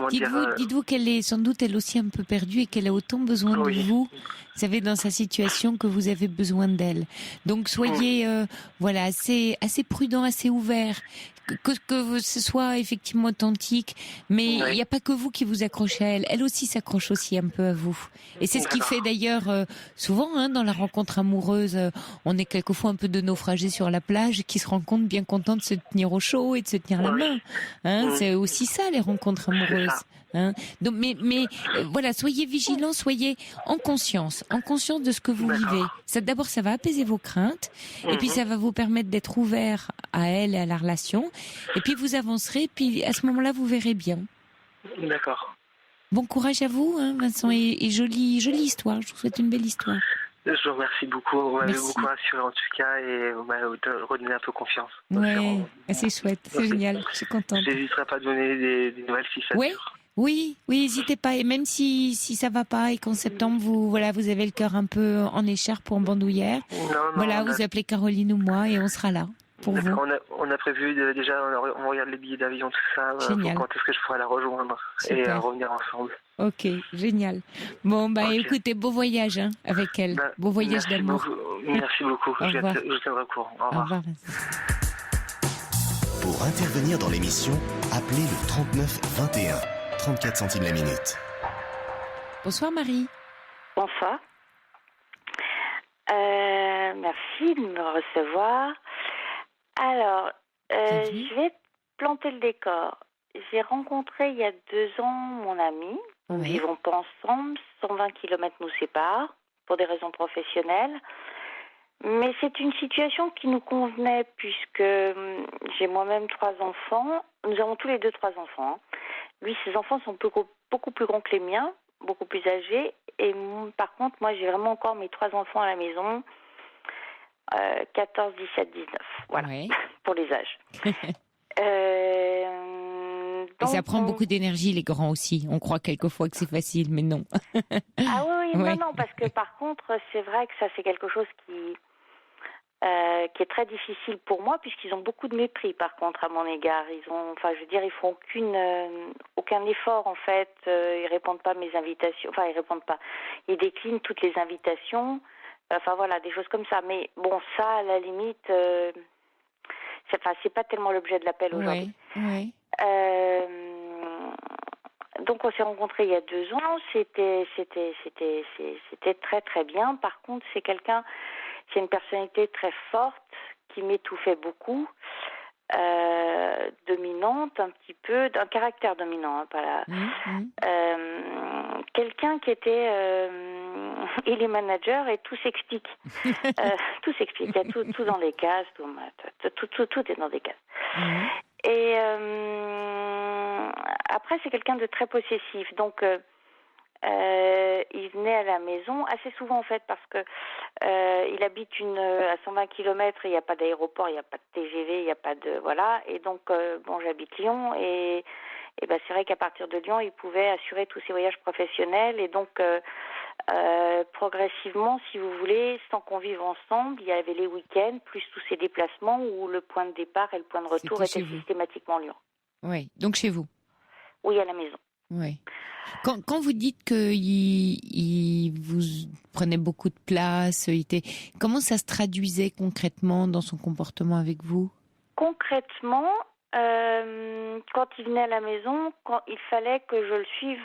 Dites-vous qu'elle est sans doute elle aussi un peu perdue et qu'elle a autant besoin de vous. Vous savez, dans sa situation, que vous avez besoin d'elle. Donc soyez assez prudent, assez ouvert. Que ce soit effectivement authentique, mais il n'y a pas que vous qui vous accrochez à elle. Elle aussi s'accroche aussi un peu à vous. Et c'est ce qui fait d'ailleurs souvent dans la rencontre amoureuse, on est quelquefois un peu de naufragés sur la plage qui se rencontrent bien contents de se tenir au chaud et de se tenir la main. C'est aussi ça les rencontres amoureuses. Donc, mais voilà, soyez vigilants, soyez en conscience de ce que vous vivez. D'abord, ça va apaiser vos craintes, et puis ça va vous permettre d'être ouvert à elle et à la relation. Et puis vous avancerez, puis à ce moment-là, vous verrez bien. D'accord. Bon courage à vous, Vincent, et jolie histoire. Je vous souhaite une belle histoire. Je vous remercie beaucoup. Vous m'avez beaucoup rassuré en tout cas et vous m'avez redonné un peu confiance. Ouais, c'est chouette, c'est génial. Je suis contente. Je n'hésiterai pas à donner des nouvelles si ça dure. Oui, n'hésitez pas. Et même si ça va pas et qu'en septembre vous avez le cœur un peu en écharpe ou en bandoulière, vous appelez Caroline ou moi et on sera là pour vous. On a prévu déjà, on regarde les billets d'avion, tout ça. Génial. Quand est-ce que je pourrai la rejoindre et revenir ensemble. Ok, génial. Bon, écoutez, beau voyage avec elle. Beau voyage d'amour. Merci beaucoup. Je tiendrai au courant. Au revoir. Au revoir. Pour intervenir dans l'émission, appelez le 39 21. 34 centimes la minute. Bonsoir Marie. Bonsoir. Merci de me recevoir. Alors, je vais planter le décor. J'ai rencontré il y a 2 ans mon ami. Nous ne vivons pas ensemble. 120 km nous séparent pour des raisons professionnelles. Mais c'est une situation qui nous convenait puisque j'ai moi-même 3 enfants. Nous avons tous les 2 3 enfants. Lui, ses enfants sont beaucoup plus grands que les miens, beaucoup plus âgés. Et par contre, moi, j'ai vraiment encore mes 3 enfants à la maison, 14, 17, 19. Voilà, pour les âges. Et ça prend beaucoup d'énergie, les grands aussi. On croit quelquefois que c'est facile, mais non. Ah oui, non, parce que par contre, c'est vrai que ça, c'est quelque chose qui est très difficile pour moi, puisqu'ils ont beaucoup de mépris, par contre, à mon égard. Ils font aucun effort, en fait. Ils répondent pas à mes invitations. Enfin, ils répondent pas. Ils déclinent toutes les invitations. Enfin, voilà, des choses comme ça. Mais bon, ça, à la limite, c'est pas tellement l'objet de l'appel aujourd'hui. Donc on s'est rencontrés il y a 2 ans. C'était très très bien. Par contre, c'est une personnalité très forte qui m'étouffait beaucoup, dominante un petit peu, d'un caractère dominant, pas là. Quelqu'un qui était, il est manager et tout s'explique. Tout s'explique. Il y a tout dans les cases, tout est dans des cases. Et après, c'est quelqu'un de très possessif. Donc, il venait à la maison assez souvent en fait parce que il habite à 120 km, il n'y a pas d'aéroport, il n'y a pas de TGV, il n'y a pas de voilà. Et donc, j'habite Lyon et c'est vrai qu'à partir de Lyon, il pouvait assurer tous ses voyages professionnels et donc progressivement, si vous voulez, sans qu'on vive ensemble, il y avait les week-ends plus tous ces déplacements où le point de départ et le point de retour étaient systématiquement Lyon. Oui, donc chez vous. Oui, à la maison. Oui. Quand vous dites qu'il vous prenait beaucoup de place, comment ça se traduisait concrètement dans son comportement avec vous ? Concrètement, quand il venait à la maison, quand il fallait que je le suive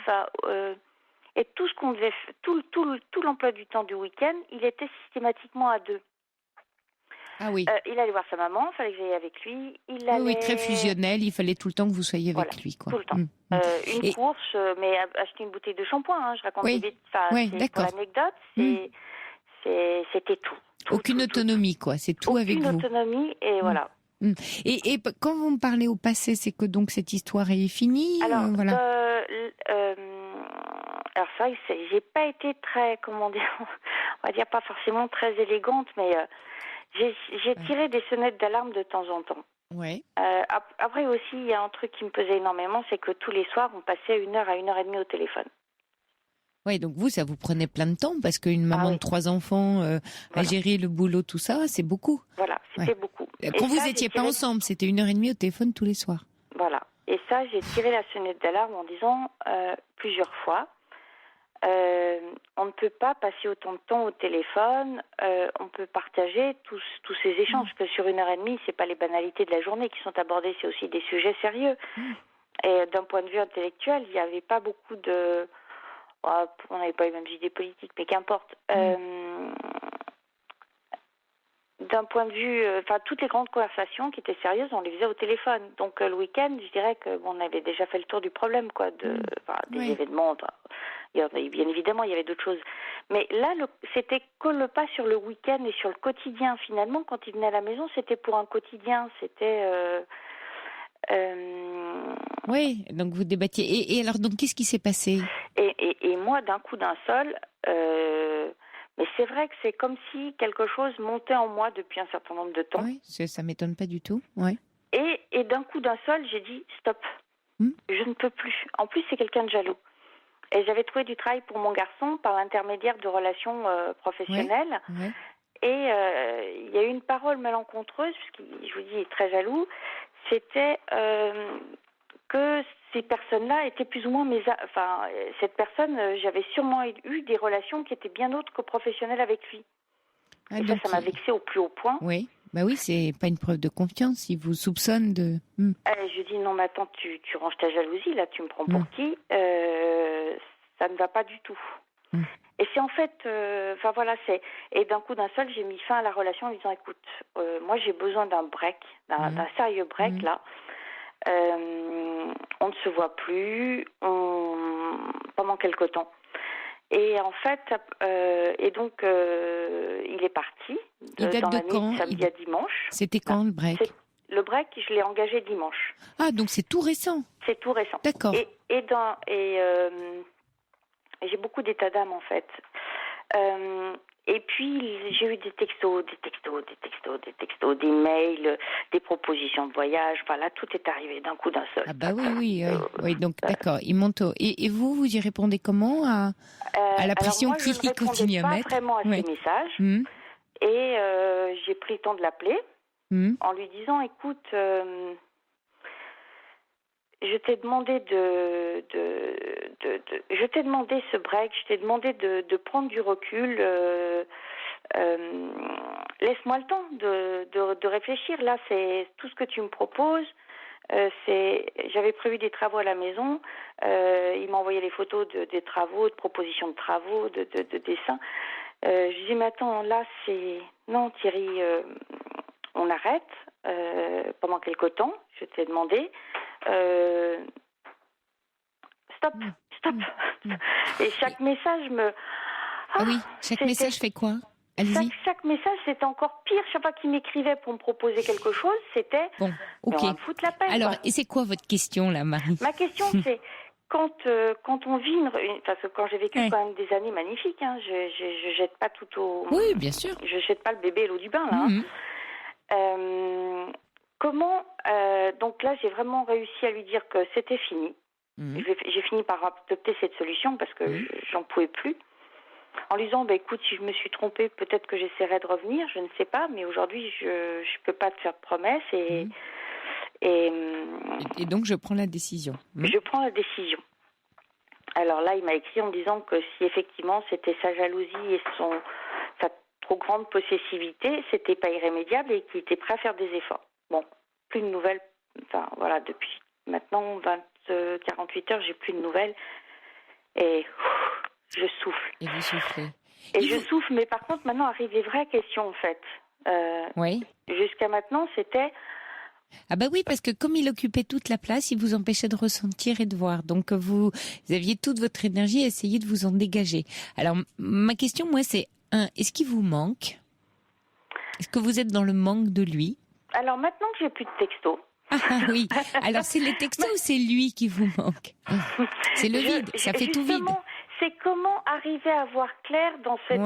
et tout ce qu'on devait, tout l'emploi du temps du week-end, il était systématiquement à 2. Ah oui. Il allait voir sa maman, il fallait que j'aille avec lui. Oui, très fusionnel, il fallait tout le temps que vous soyez avec lui. Quoi. Tout le temps. Une course, mais acheter une bouteille de shampoing, je raconte des bêtises. Pour l'anecdote, c'était tout. Aucune autonomie, quoi, c'est tout avec vous. Aucune autonomie, et voilà. Et quand vous me parlez au passé, c'est que donc cette histoire est finie. Alors, alors ça, j'ai pas été très, comment dire, on va dire pas forcément très élégante, mais j'ai tiré des sonnettes d'alarme de temps en temps. Ouais. Après aussi, il y a un truc qui me pesait énormément, c'est que tous les soirs, on passait 1 heure à 1h30 au téléphone. Oui, donc vous, ça vous prenait plein de temps, parce qu'une maman de 3 enfants, à gérer le boulot, tout ça, c'est beaucoup. Voilà, c'était beaucoup. Quand vous n'étiez pas ensemble, c'était 1h30 au téléphone tous les soirs. Voilà. Et ça, j'ai tiré la sonnette d'alarme en disant plusieurs fois, on ne peut pas passer autant de temps au téléphone, on peut partager tous ces échanges, parce que sur 1h30, c'est pas les banalités de la journée qui sont abordées, c'est aussi des sujets sérieux. Et d'un point de vue intellectuel, il n'y avait pas beaucoup de... on n'avait pas les mêmes idées politiques, mais qu'importe. D'un point de vue, toutes les grandes conversations qui étaient sérieuses, on les faisait au téléphone. Donc le week-end, je dirais qu'on avait déjà fait le tour du problème, quoi, des événements. Bien évidemment, il y avait d'autres choses. Mais là, c'était que le pas sur le week-end et sur le quotidien. Finalement, quand il venait à la maison, c'était pour un quotidien. C'était... Oui, donc vous débattiez. Et alors, donc, qu'est-ce qui s'est passé ? Et moi, d'un coup, d'un seul... mais c'est vrai que c'est comme si quelque chose montait en moi depuis un certain nombre de temps. Oui, ça m'étonne pas du tout. Ouais. Et d'un coup d'un seul, j'ai dit stop. Je ne peux plus. En plus, c'est quelqu'un de jaloux. Et j'avais trouvé du travail pour mon garçon par l'intermédiaire de relations professionnelles. Ouais. Et il y a eu une parole malencontreuse, puisqu'il, je vous dis, il est très jaloux. C'était que ces personnes-là étaient plus ou moins cette personne, j'avais sûrement eu des relations qui étaient bien autres que professionnelles avec lui. Et ça m'a vexée au plus haut point. Oui, bah oui, c'est pas une preuve de confiance, il vous soupçonne de... Je dis, non mais attends, tu ranges ta jalousie, là, tu me prends pour qui ? Ça ne va pas du tout. Et c'est en fait, et d'un coup d'un seul, j'ai mis fin à la relation en disant, écoute, moi j'ai besoin d'un break, d'un sérieux break, là. On ne se voit plus pendant quelque temps. Et en fait, donc il est parti dans la nuit de samedi à dimanche. C'était quand le break ? Le break, je l'ai engagé dimanche. Ah, donc c'est tout récent. C'est tout récent. D'accord. Et j'ai beaucoup d'état d'âme en fait. Et puis, j'ai eu des textos, des mails, des propositions de voyage. Voilà, tout est arrivé d'un coup d'un seul. Ah bah oui, donc d'accord. Il monte et vous y répondez comment à la pression qu'il continue à mettre ? Je ne répondais pas vraiment à ces messages. Et j'ai pris le temps de l'appeler en lui disant, écoute... je t'ai demandé je t'ai demandé ce break, je t'ai demandé de prendre du recul. Laisse-moi le temps de réfléchir. Là, c'est tout ce que tu me proposes. J'avais prévu des travaux à la maison. Il m'a envoyé les photos des travaux, de propositions de travaux, de dessins. Je lui dis, mais attends, là, non, Thierry, on arrête pendant quelque temps. Je t'ai demandé. Stop. Et chaque message Ah oui, chaque message fait quoi? Allez-y. Chaque message, c'était encore pire. Chaque fois qu'il m'écrivait pour me proposer quelque chose, c'était... Bon, ok. On va me foutre la paix. Alors, et c'est quoi votre question, là, Marie? Ma question, c'est... Quand on vit parce que quand j'ai vécu quand même des années magnifiques, hein, je jette pas tout au... Oui, bien sûr. Je jette pas le bébé à l'eau du bain, là. Comment... donc là, j'ai vraiment réussi à lui dire que c'était fini. J'ai fini par adopter cette solution parce que j'en pouvais plus. En lui disant, écoute, si je me suis trompée, peut-être que j'essaierai de revenir, je ne sais pas, mais aujourd'hui, je peux pas te faire de promesses et donc, je prends la décision. Je prends la décision. Alors là, il m'a écrit en me disant que si effectivement c'était sa jalousie et sa trop grande possessivité, c'était pas irrémédiable et qu'il était prêt à faire des efforts. Bon, plus de nouvelles. Enfin, voilà, depuis maintenant 48 heures, j'ai plus de nouvelles et je souffle. Et vous soufflez. Je souffle, mais par contre, maintenant arrivent les vraies questions, en fait. Oui. Jusqu'à maintenant, c'était... Ah bah oui, parce que comme il occupait toute la place, il vous empêchait de ressentir et de voir. Donc vous aviez toute votre énergie à essayer de vous en dégager. Alors ma question, moi, c'est est-ce qu'il vous manque? Est-ce que vous êtes dans le manque de lui? Alors maintenant que j'ai plus de textos. Ah oui. Alors c'est les textos ou c'est lui qui vous manque? C'est le vide. Ça fait tout vide. C'est comment arriver à voir clair dans cette...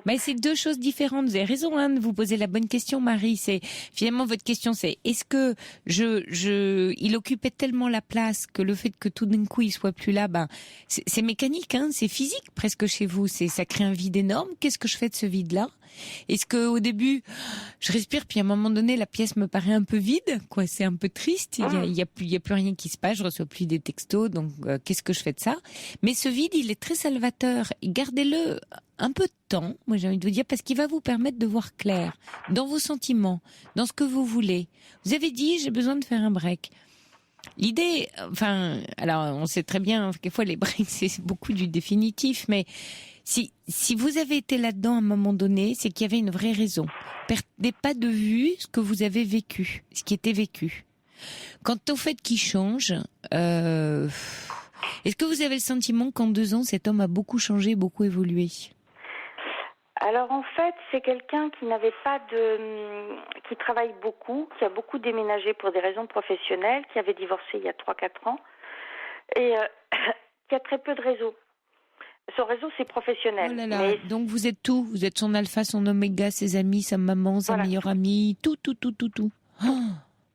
Mais c'est deux choses différentes. Vous avez raison de vous poser la bonne question, Marie. C'est finalement votre question, c'est est-ce que il occupait tellement la place que le fait que tout d'un coup il soit plus là, c'est mécanique, c'est physique presque chez vous. Ça crée un vide énorme. Qu'est-ce que je fais de ce vide-là? Est-ce que au début je respire puis à un moment donné la pièce me paraît un peu vide, quoi? C'est un peu triste. Il y a plus rien qui se passe. Je reçois plus des textos. Donc qu'est-ce que je fais de ça? Mais ce vide, il est très salvateur. Gardez-le un peu de temps. Moi, j'ai envie de vous dire parce qu'il va vous permettre de voir clair dans vos sentiments, dans ce que vous voulez. Vous avez dit j'ai besoin de faire un break. L'idée, alors on sait très bien quelquefois les breaks c'est beaucoup du définitif, mais si vous avez été là-dedans à un moment donné, c'est qu'il y avait une vraie raison. Perdez pas de vue ce que vous avez vécu, ce qui était vécu. Quant au fait qu'il change, est-ce que vous avez le sentiment qu'en 2 ans, cet homme a beaucoup changé, beaucoup évolué? Alors en fait, c'est quelqu'un qui qui travaille beaucoup, qui a beaucoup déménagé pour des raisons professionnelles, qui avait divorcé il y a 3-4 ans et qui a très peu de réseau. Son réseau, c'est professionnel. Oh là là. Donc vous êtes tout. Vous êtes son alpha, son oméga, ses amis, sa maman, sa meilleure amie, tout. Oh,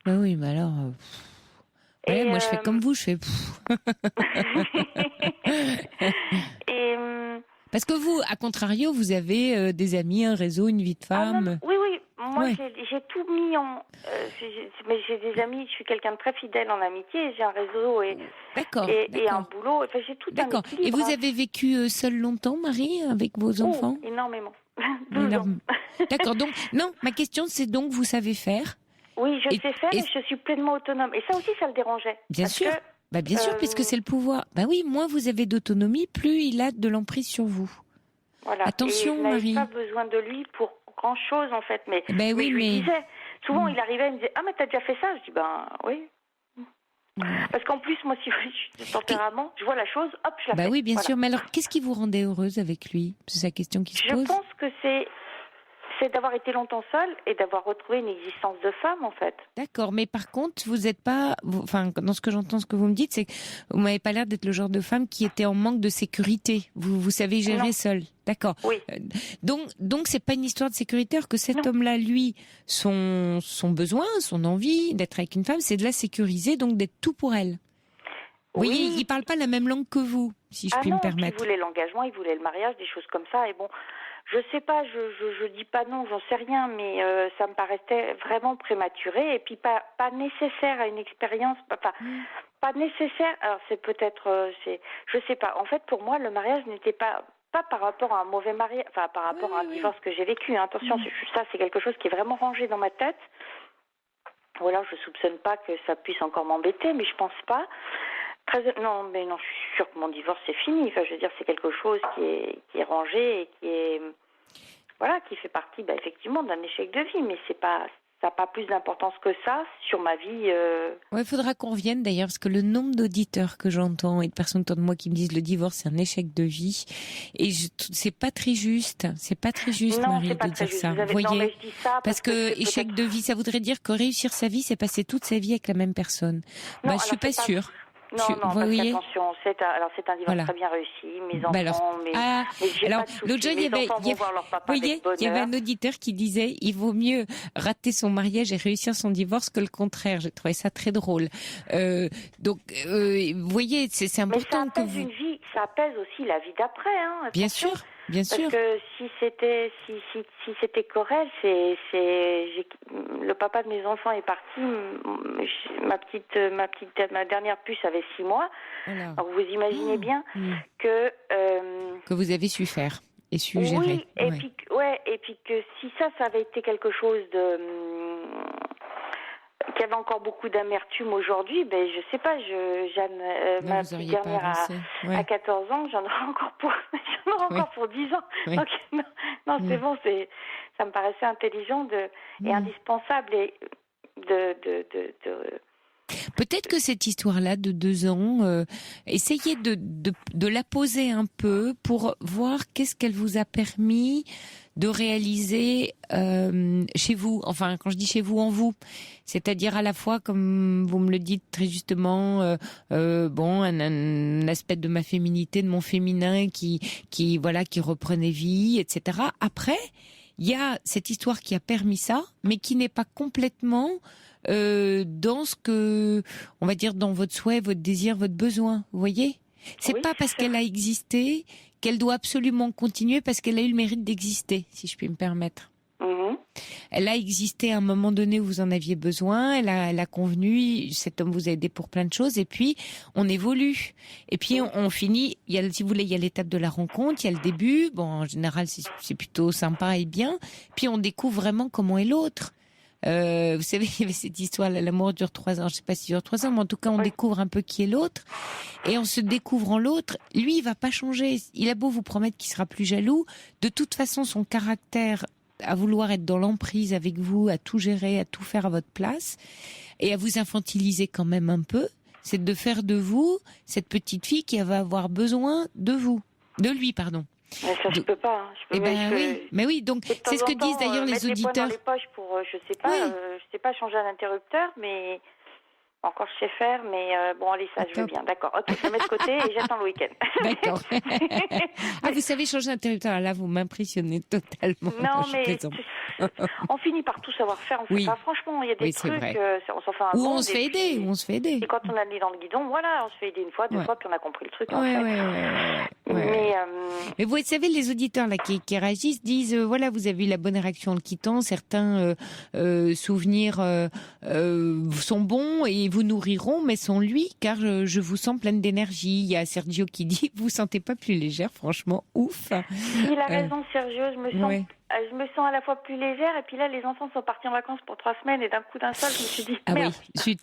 bah oui, mais alors... moi, je fais comme vous, je fais... Parce que vous, à contrario, vous avez des amis, un réseau, une vie de femme. Oui. Moi, j'ai tout mis en... mais j'ai des amis, je suis quelqu'un de très fidèle en amitié, j'ai un réseau et un boulot. Enfin, j'ai tout un équilibre. Et vous avez vécu seule longtemps, Marie, avec vos enfants? Énormément. D'accord. Donc, non, ma question, c'est donc, vous savez faire? Oui, je sais faire et je suis pleinement autonome. Et ça aussi, ça le dérangeait. Bien sûr. Bien sûr, puisque c'est le pouvoir. Oui, moins vous avez d'autonomie, plus il a de l'emprise sur vous. Voilà. Attention, Marie. Je n'avais pas besoin de lui pour grand-chose, en fait. Mais, oui, je lui disais. Souvent, il arrivait, il me disait « Ah, mais t'as déjà fait ça ?» Je dis « oui. » Parce qu'en plus, moi, si je suis de tempérament, je vois la chose, hop, je la fais. Oui, bien sûr. Mais alors, qu'est-ce qui vous rendait heureuse avec lui? C'est sa question qui se pose. Je pense que c'est d'avoir été longtemps seule et d'avoir retrouvé une existence de femme, en fait. D'accord, mais par contre, vous n'êtes pas... dans ce que j'entends, ce que vous me dites, c'est que vous m'avez pas l'air d'être le genre de femme qui était en manque de sécurité. Vous savez gérer seule. D'accord. Oui. Donc, c'est pas une histoire de sécurité, alors que cet homme-là, lui, son besoin, son envie d'être avec une femme, c'est de la sécuriser, donc d'être tout pour elle. Vous voyez, il parle pas la même langue que vous, si je puis me permettre. Il voulait l'engagement, il voulait le mariage, des choses comme ça, et bon... Je sais pas, je dis pas non, j'en sais rien, mais ça me paraissait vraiment prématuré et puis pas nécessaire à une expérience, pas nécessaire. Alors c'est peut-être, je sais pas. En fait, pour moi, le mariage n'était pas par rapport à un mauvais mariage, par rapport à un divorce que j'ai vécu. Attention, ça c'est quelque chose qui est vraiment rangé dans ma tête. Voilà, je soupçonne pas que ça puisse encore m'embêter, mais je pense pas. Non, je suis sûre que mon divorce c'est fini. Enfin, je veux dire, c'est quelque chose qui est rangé et qui fait partie, effectivement, d'un échec de vie, mais ça n'a pas plus d'importance que ça sur ma vie. Ouais, il faudra qu'on revienne d'ailleurs, parce que le nombre d'auditeurs que j'entends et de personnes autour de moi qui me disent le divorce c'est un échec de vie, et c'est pas très juste. C'est pas très juste, non, Marie, de dire ça. Vous voyez, je dis ça parce que échec de vie, ça voudrait dire que réussir sa vie, c'est passer toute sa vie avec la même personne. Je suis pas sûre. Non, parce qu'attention, c'est un divorce très bien réussi. Mes enfants, l'autre jour, il y avait un auditeur qui disait il vaut mieux rater son mariage et réussir son divorce que le contraire. J'ai trouvé ça très drôle. Donc, vous voyez, c'est important que vous. Une vie, ça apaise aussi la vie d'après, hein. Bien sûr. Bien sûr. Parce que si c'était Corel, le papa de mes enfants est parti. Ma dernière puce avait 6 mois. Voilà. Alors vous imaginez bien que vous avez su faire et su gérer. Oui, et puis que si ça avait été quelque chose de qui avait encore beaucoup d'amertume aujourd'hui, je sais pas, Jeanne, ma petite dernière à 14 ans, j'en aurai encore pour 10 ans. Oui. Donc, c'est bon, ça me paraissait intelligent et indispensable Peut-être que cette histoire-là de 2 ans, essayez de la poser un peu pour voir qu'est-ce qu'elle vous a permis de réaliser chez vous. Enfin, quand je dis chez vous, en vous, c'est-à-dire à la fois, comme vous me le dites très justement, un aspect de ma féminité, de mon féminin qui reprenait vie, etc. Après, il y a cette histoire qui a permis ça, mais qui n'est pas complètement dans ce que, on va dire, dans votre souhait, votre désir, votre besoin. Vous voyez ? C'est pas parce qu'elle a existé qu'elle doit absolument continuer parce qu'elle a eu le mérite d'exister, si je puis me permettre. Elle a existé à un moment donné où vous en aviez besoin, elle a convenu, cet homme vous a aidé pour plein de choses, et puis on évolue. Et puis on finit, si vous voulez, il y a l'étape de la rencontre, il y a le début, en général c'est plutôt sympa et bien, puis on découvre vraiment comment est l'autre. Vous savez, il y avait cette histoire, l'amour dure 3 ans, je sais pas si dure 3 ans, mais en tout cas, on découvre un peu qui est l'autre, et en se découvrant l'autre, lui, il va pas changer. Il a beau vous promettre qu'il sera plus jaloux, de toute façon, son caractère à vouloir être dans l'emprise avec vous, à tout gérer, à tout faire à votre place, et à vous infantiliser quand même un peu, c'est de faire de vous cette petite fille qui va avoir besoin de lui, pardon. Mais ça, je peux pas. Mais oui, donc c'est ce que disent d'ailleurs les auditeurs. Les points dans les poches pour, je sais pas changer un interrupteur, mais encore je sais faire, mais allez, ça je veux bien. D'accord, ok, je mets de côté et j'attends le week-end. D'accord. Vous savez changer un interrupteur, là vous m'impressionnez totalement. Non, mais on finit par tout savoir faire. Franchement, il y a des trucs, on s'en fait un on se fait aider, Et quand on a le nez dans le guidon, on se fait aider une fois, 2 fois, puis on a compris le truc. Mais vous savez, les auditeurs là qui réagissent disent vous avez eu la bonne réaction en le quittant. Certains souvenirs sont bons et vous nourriront, mais sans lui, car je vous sens pleine d'énergie. Il y a Sergio qui dit vous sentez pas plus légère, franchement, ouf. Il a raison, Sergio. Je me sens à la fois plus légère, et puis là, les enfants sont partis en vacances pour 3 semaines, et d'un coup d'un seul, je me suis dit merde.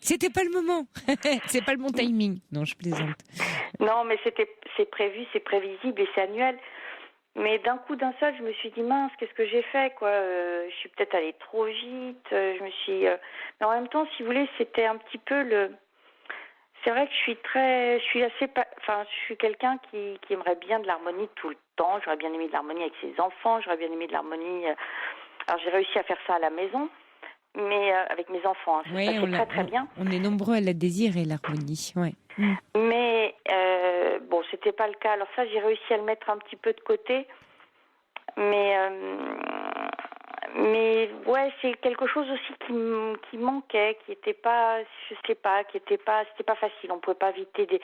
C'était pas le moment. C'est pas le bon timing. Non, je plaisante. Non, mais c'est prévu, c'est prévisible et c'est annuel. Mais d'un coup d'un seul, je me suis dit mince, qu'est-ce que j'ai fait, quoi. Je suis peut-être allée trop vite. Mais en même temps, si vous voulez, c'était un petit peu C'est vrai que je suis quelqu'un qui aimerait bien de l'harmonie tout le temps. J'aurais bien aimé de l'harmonie avec ses enfants. J'aurais bien aimé de l'harmonie. Alors j'ai réussi à faire ça à la maison, mais avec mes enfants, ça se passait très très bien. On est nombreux à la désirer, l'harmonie. Ouais. Mais c'était pas le cas. Alors ça, j'ai réussi à le mettre un petit peu de côté, mais c'est quelque chose aussi qui manquait, qui était pas, c'était pas facile. On pouvait pas éviter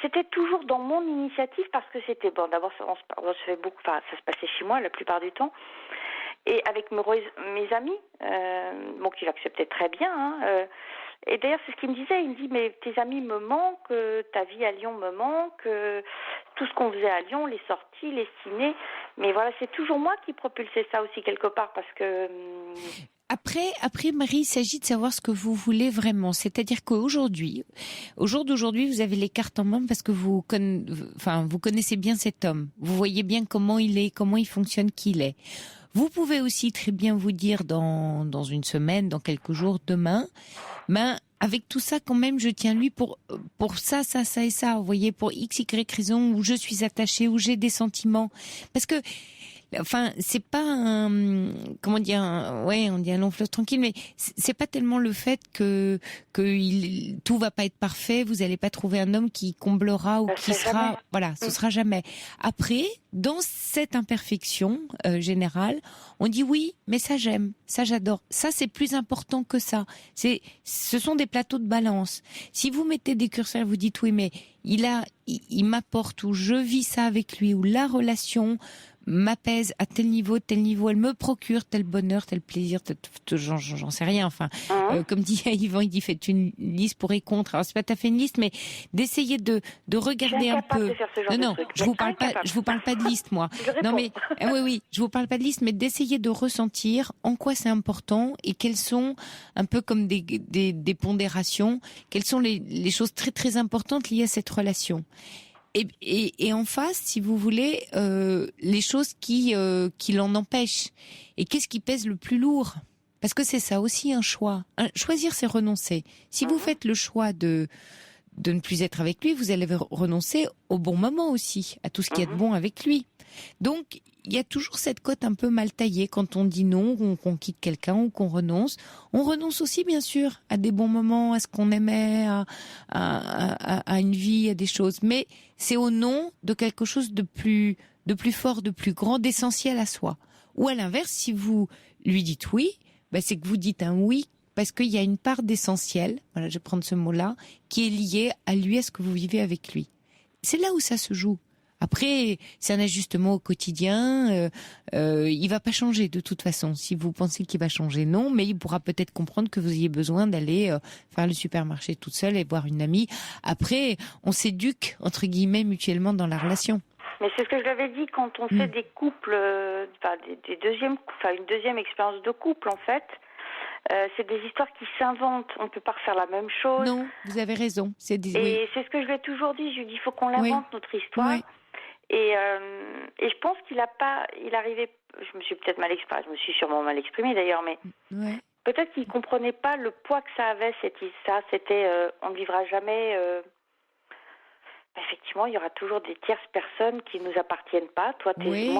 c'était toujours dans mon initiative parce que c'était bon. D'abord, on se fait beaucoup. Enfin, ça se passait chez moi la plupart du temps. Et avec mes amis, qui l'acceptaient très bien. Et d'ailleurs, c'est ce qu'il me disait. Il me dit, mais tes amis me manquent, ta vie à Lyon me manque, tout ce qu'on faisait à Lyon, les sorties, les ciné. Mais voilà, c'est toujours moi qui propulsais ça aussi quelque part parce que... Après, Marie, il s'agit de savoir ce que vous voulez vraiment. C'est-à-dire qu'aujourd'hui, au jour d'aujourd'hui, vous avez les cartes en main parce que vous connaissez bien cet homme. Vous voyez bien comment il est, comment il fonctionne, qui il est. Vous pouvez aussi très bien vous dire dans une semaine, dans quelques jours, demain, avec tout ça, quand même, je tiens lui pour ça et ça. Vous voyez, pour X, Y raison, où je suis attachée, où j'ai des sentiments. Parce que, c'est pas on dit un long fleuve tranquille, mais c'est pas tellement le fait que tout va pas être parfait, vous allez pas trouver un homme qui comblera ou qui sera, ce sera jamais. Après, dans cette imperfection générale, on dit oui, mais ça j'aime, ça j'adore, ça c'est plus important que ça. Ce sont des plateaux de balance. Si vous mettez des curseurs, vous dites oui, mais il m'apporte, ou je vis ça avec lui, ou la relation m'apaise à tel niveau, elle me procure tel bonheur, tel plaisir, j'en sais rien. Comme dit Yvan, il dit faites une liste pour et contre. Alors c'est pas tout à fait une liste, mais d'essayer de regarder un peu. Je vous parle pas de liste, moi. Non mais oui, je vous parle pas de liste, mais d'essayer de ressentir en quoi c'est important et quelles sont un peu comme des pondérations, quelles sont les choses très très importantes liées à cette relation. Et en face, si vous voulez, les choses qui l'en empêchent. Et qu'est-ce qui pèse le plus lourd ? Parce que c'est ça aussi un choix. Choisir, c'est renoncer. Si vous faites le choix de ne plus être avec lui, vous allez renoncer au bon moment aussi, à tout ce qu'il y a de bon avec lui. Donc, il y a toujours cette cote un peu mal taillée quand on dit non, qu'on quitte quelqu'un ou qu'on renonce. On renonce aussi, bien sûr, à des bons moments, à ce qu'on aimait, à une vie, à des choses. Mais c'est au nom de quelque chose de plus fort, de plus grand, d'essentiel à soi. Ou à l'inverse, si vous lui dites oui, c'est que vous dites un oui parce qu'il y a une part d'essentiel, voilà, je vais prendre ce mot-là, qui est liée à lui, à ce que vous vivez avec lui. C'est là où ça se joue. Après, c'est un ajustement au quotidien. Il va pas changer de toute façon. Si vous pensez qu'il va changer, non. Mais il pourra peut-être comprendre que vous ayez besoin d'aller faire le supermarché toute seule et voir une amie. Après, on s'éduque entre guillemets mutuellement dans la relation. Mais c'est ce que je l'avais dit quand on fait des couples, une deuxième expérience de couple en fait. C'est des histoires qui s'inventent. On ne peut pas refaire la même chose. Non, vous avez raison. C'est ce que je lui ai toujours dit. Je lui ai dit, il faut qu'on l'invente, notre histoire. Oui. Et je pense il arrivait, je me suis peut-être mal exprimée, je me suis sûrement mal exprimée d'ailleurs, mais peut-être qu'il comprenait pas le poids que ça avait, c'était, on ne vivra jamais, effectivement, il y aura toujours des tierces personnes qui nous appartiennent pas, toi, tes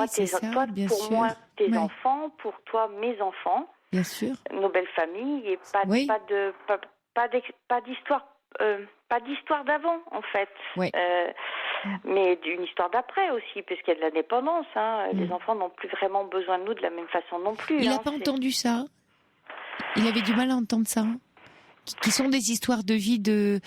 enfants, pour toi, mes enfants. Bien sûr. Nos belles familles, et pas d'histoire d'avant, en fait. Oui. Mais d'une histoire d'après aussi, puisqu'il y a de l'indépendance. Les enfants n'ont plus vraiment besoin de nous de la même façon non plus. Il n'a pas entendu ça. Il avait du mal à entendre ça. Qui sont des histoires de vie de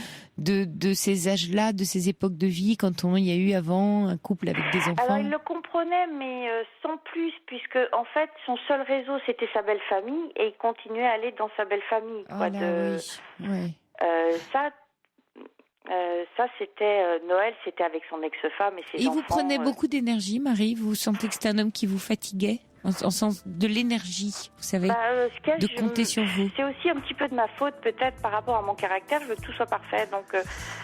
ces âges-là, de ces époques de vie, quand il y a eu avant un couple avec des enfants. Alors il le comprenait, mais sans plus, puisque en fait son seul réseau c'était sa belle famille, et il continuait à aller dans sa belle famille. Ça c'était Noël, c'était avec son ex-femme et ses enfants. Et vous prenez beaucoup d'énergie, Marie. Vous sentez que c'est un homme qui vous fatiguait, en sens de l'énergie, vous savez, de compter sur vous. C'est aussi un petit peu de ma faute, peut-être, par rapport à mon caractère. Je veux que tout soit parfait. Donc,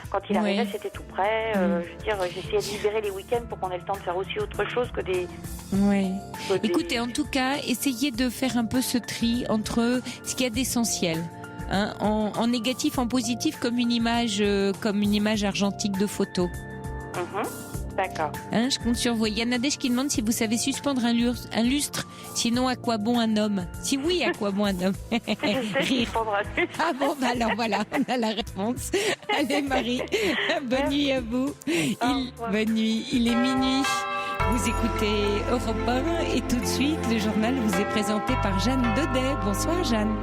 quand il arrivait, c'était tout prêt. J'essayais de libérer les week-ends pour qu'on ait le temps de faire aussi autre chose que des... Oui. Écoutez, en tout cas, essayez de faire un peu ce tri entre ce qu'il y a d'essentiel. En négatif, en positif, comme une image argentique de photo. D'accord. Je compte sur vous. Il y a Nadège qui demande si vous savez suspendre un lustre. Sinon, à quoi bon un homme ? Si oui, à quoi bon un homme ? Rire. Ah bon, alors voilà, on a la réponse. Allez Marie, bonne nuit à vous. Bonne nuit. Il est minuit. Vous écoutez Europe 1 et tout de suite, le journal vous est présenté par Jeanne Daudet. Bonsoir Jeanne.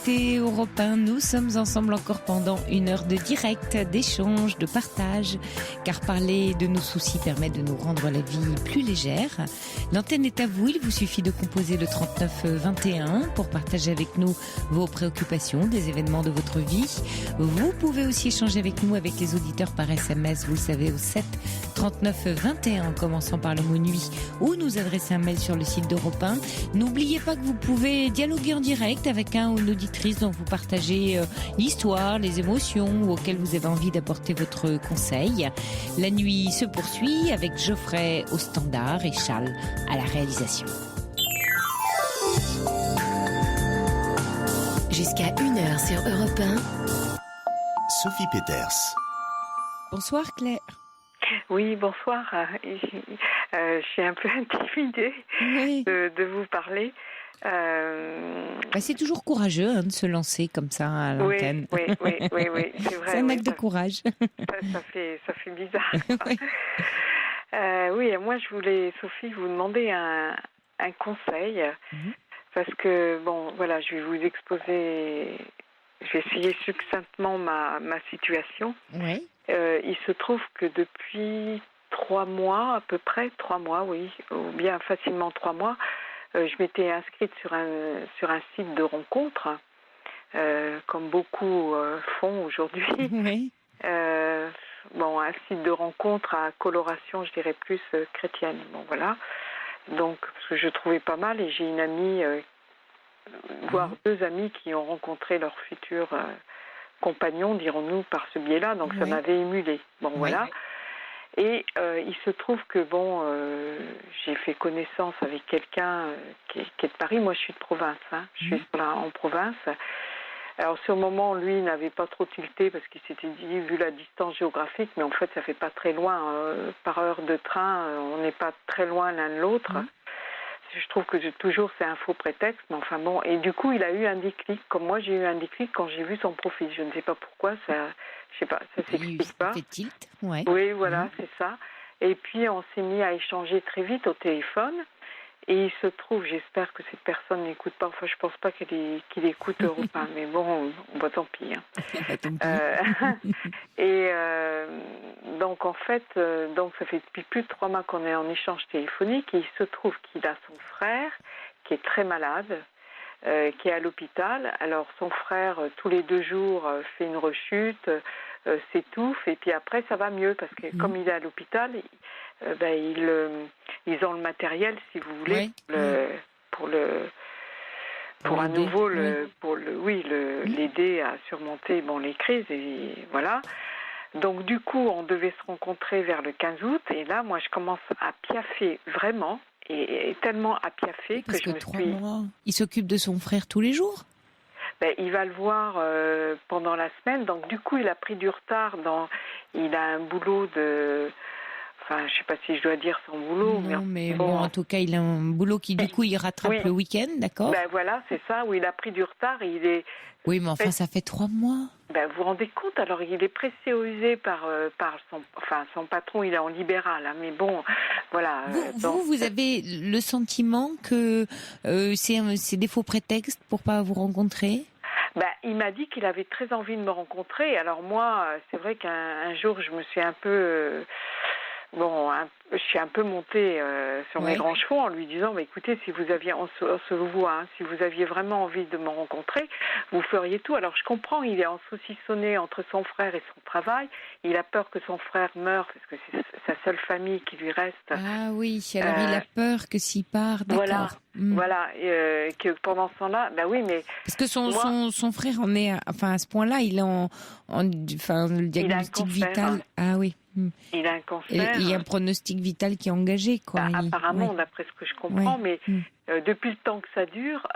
écoutez Europe 1, nous sommes ensemble encore pendant 1 heure de direct, d'échange, de partage, car parler de nos soucis permet de nous rendre la vie plus légère. L'antenne est à vous, il vous suffit de composer le 39 21 pour partager avec nous vos préoccupations, des événements de votre vie. Vous pouvez aussi échanger avec nous, avec les auditeurs par SMS, vous le savez, au 7 39 21 en commençant par le mot nuit, ou nous adresser un mail sur le site d'Europe 1. N'oubliez pas que vous pouvez dialoguer en direct avec un ou une auditrice dont vous partagez l'histoire, les émotions ou auxquelles vous avez envie d'apporter votre conseil. La nuit se poursuit avec Geoffrey au standard et Charles à la réalisation. Jusqu'à 1h sur Europe 1. Sophie Peters. Bonsoir Claire. Oui, bonsoir. Je suis un peu intimidée de vous parler. C'est toujours courageux de se lancer comme ça à l'antenne. Oui, c'est vrai. C'est un acte de courage. Ça fait bizarre. Oui, moi je voulais, Sophie, vous demander un conseil. Parce que, je vais vous exposer, je vais essayer succinctement ma situation. Oui. Il se trouve que depuis 3 mois, à peu près, 3 mois, oui, ou bien facilement 3 mois, je m'étais inscrite sur un site de rencontre, comme beaucoup font aujourd'hui. Oui. Un site de rencontre à coloration, je dirais plus chrétienne. Voilà. Donc, parce que je trouvais pas mal, et j'ai une amie, voire 2 amies qui ont rencontré leur futur compagnon, dirons-nous, par ce biais-là. Donc, ça m'avait émulée. Voilà. Et il se trouve que, j'ai fait connaissance avec quelqu'un qui est de Paris. Moi, je suis de province. Je suis en province. Alors, sur le moment, lui n'avait pas trop tilté parce qu'il s'était dit, vu la distance géographique, mais en fait, ça fait pas très loin. Par heure de train, on n'est pas très loin l'un de l'autre. Je trouve que toujours, c'est un faux prétexte. Mais enfin bon, et du coup, il a eu un déclic. Comme moi, j'ai eu un déclic quand j'ai vu son profil. Je ne sais pas pourquoi, ça s'explique pas. Fait tilt, ouais. Oui, voilà, c'est ça. Et puis, on s'est mis à échanger très vite au téléphone. Et il se trouve, j'espère que cette personne n'écoute pas, enfin je pense pas qu'il écoute Europe 1, mais bon, tant pis. Donc en fait, ça fait depuis plus de 3 mois qu'on est en échange téléphonique, et il se trouve qu'il a son frère qui est très malade, qui est à l'hôpital. Alors son frère, tous les 2 jours, fait une rechute, s'étouffe, et puis après ça va mieux, parce que comme il est à l'hôpital, ils ont le matériel, si vous voulez, pour l'aider à surmonter les crises, et voilà. Donc du coup, on devait se rencontrer vers le 15 août, et là, moi, je commence à piaffer vraiment, et tellement à piaffer que je me suis... 3 mois, il s'occupe de son frère tous les jours ? Il va le voir pendant la semaine, donc du coup, il a pris du retard. Il a un boulot de... Enfin, je ne sais pas si je dois dire son boulot. Non, mais en tout cas, il a un boulot qui, du coup, il rattrape le week-end, d'accord ? Voilà, c'est ça, où il a pris du retard. Et il est... Oui, mais enfin, ça fait 3 mois. Vous vous rendez compte ? Alors, il est pressurisé par son patron, il est en libéral, mais bon, voilà. Vous avez le sentiment que c'est des faux prétextes pour pas vous rencontrer ? Il m'a dit qu'il avait très envie de me rencontrer. Alors moi, c'est vrai qu'un jour, je me suis un peu... je suis un peu montée sur mes grands chevaux en lui disant, écoutez, si vous aviez, on se voit, si vous aviez vraiment envie de me rencontrer, vous feriez tout. Alors je comprends, il est en saucissonné entre son frère et son travail. Il a peur que son frère meure, parce que c'est sa seule famille qui lui reste. Ah oui, alors il a peur que s'il part, d'accord. Voilà, que pendant ce temps-là, mais... Parce que son frère en est, à ce point-là, il est le diagnostic vital. Ah oui. Il a un cancer. Il y a un pronostic vital qui est engagé, quoi. Apparemment, d'après ce que je comprends, mais depuis le temps que ça dure,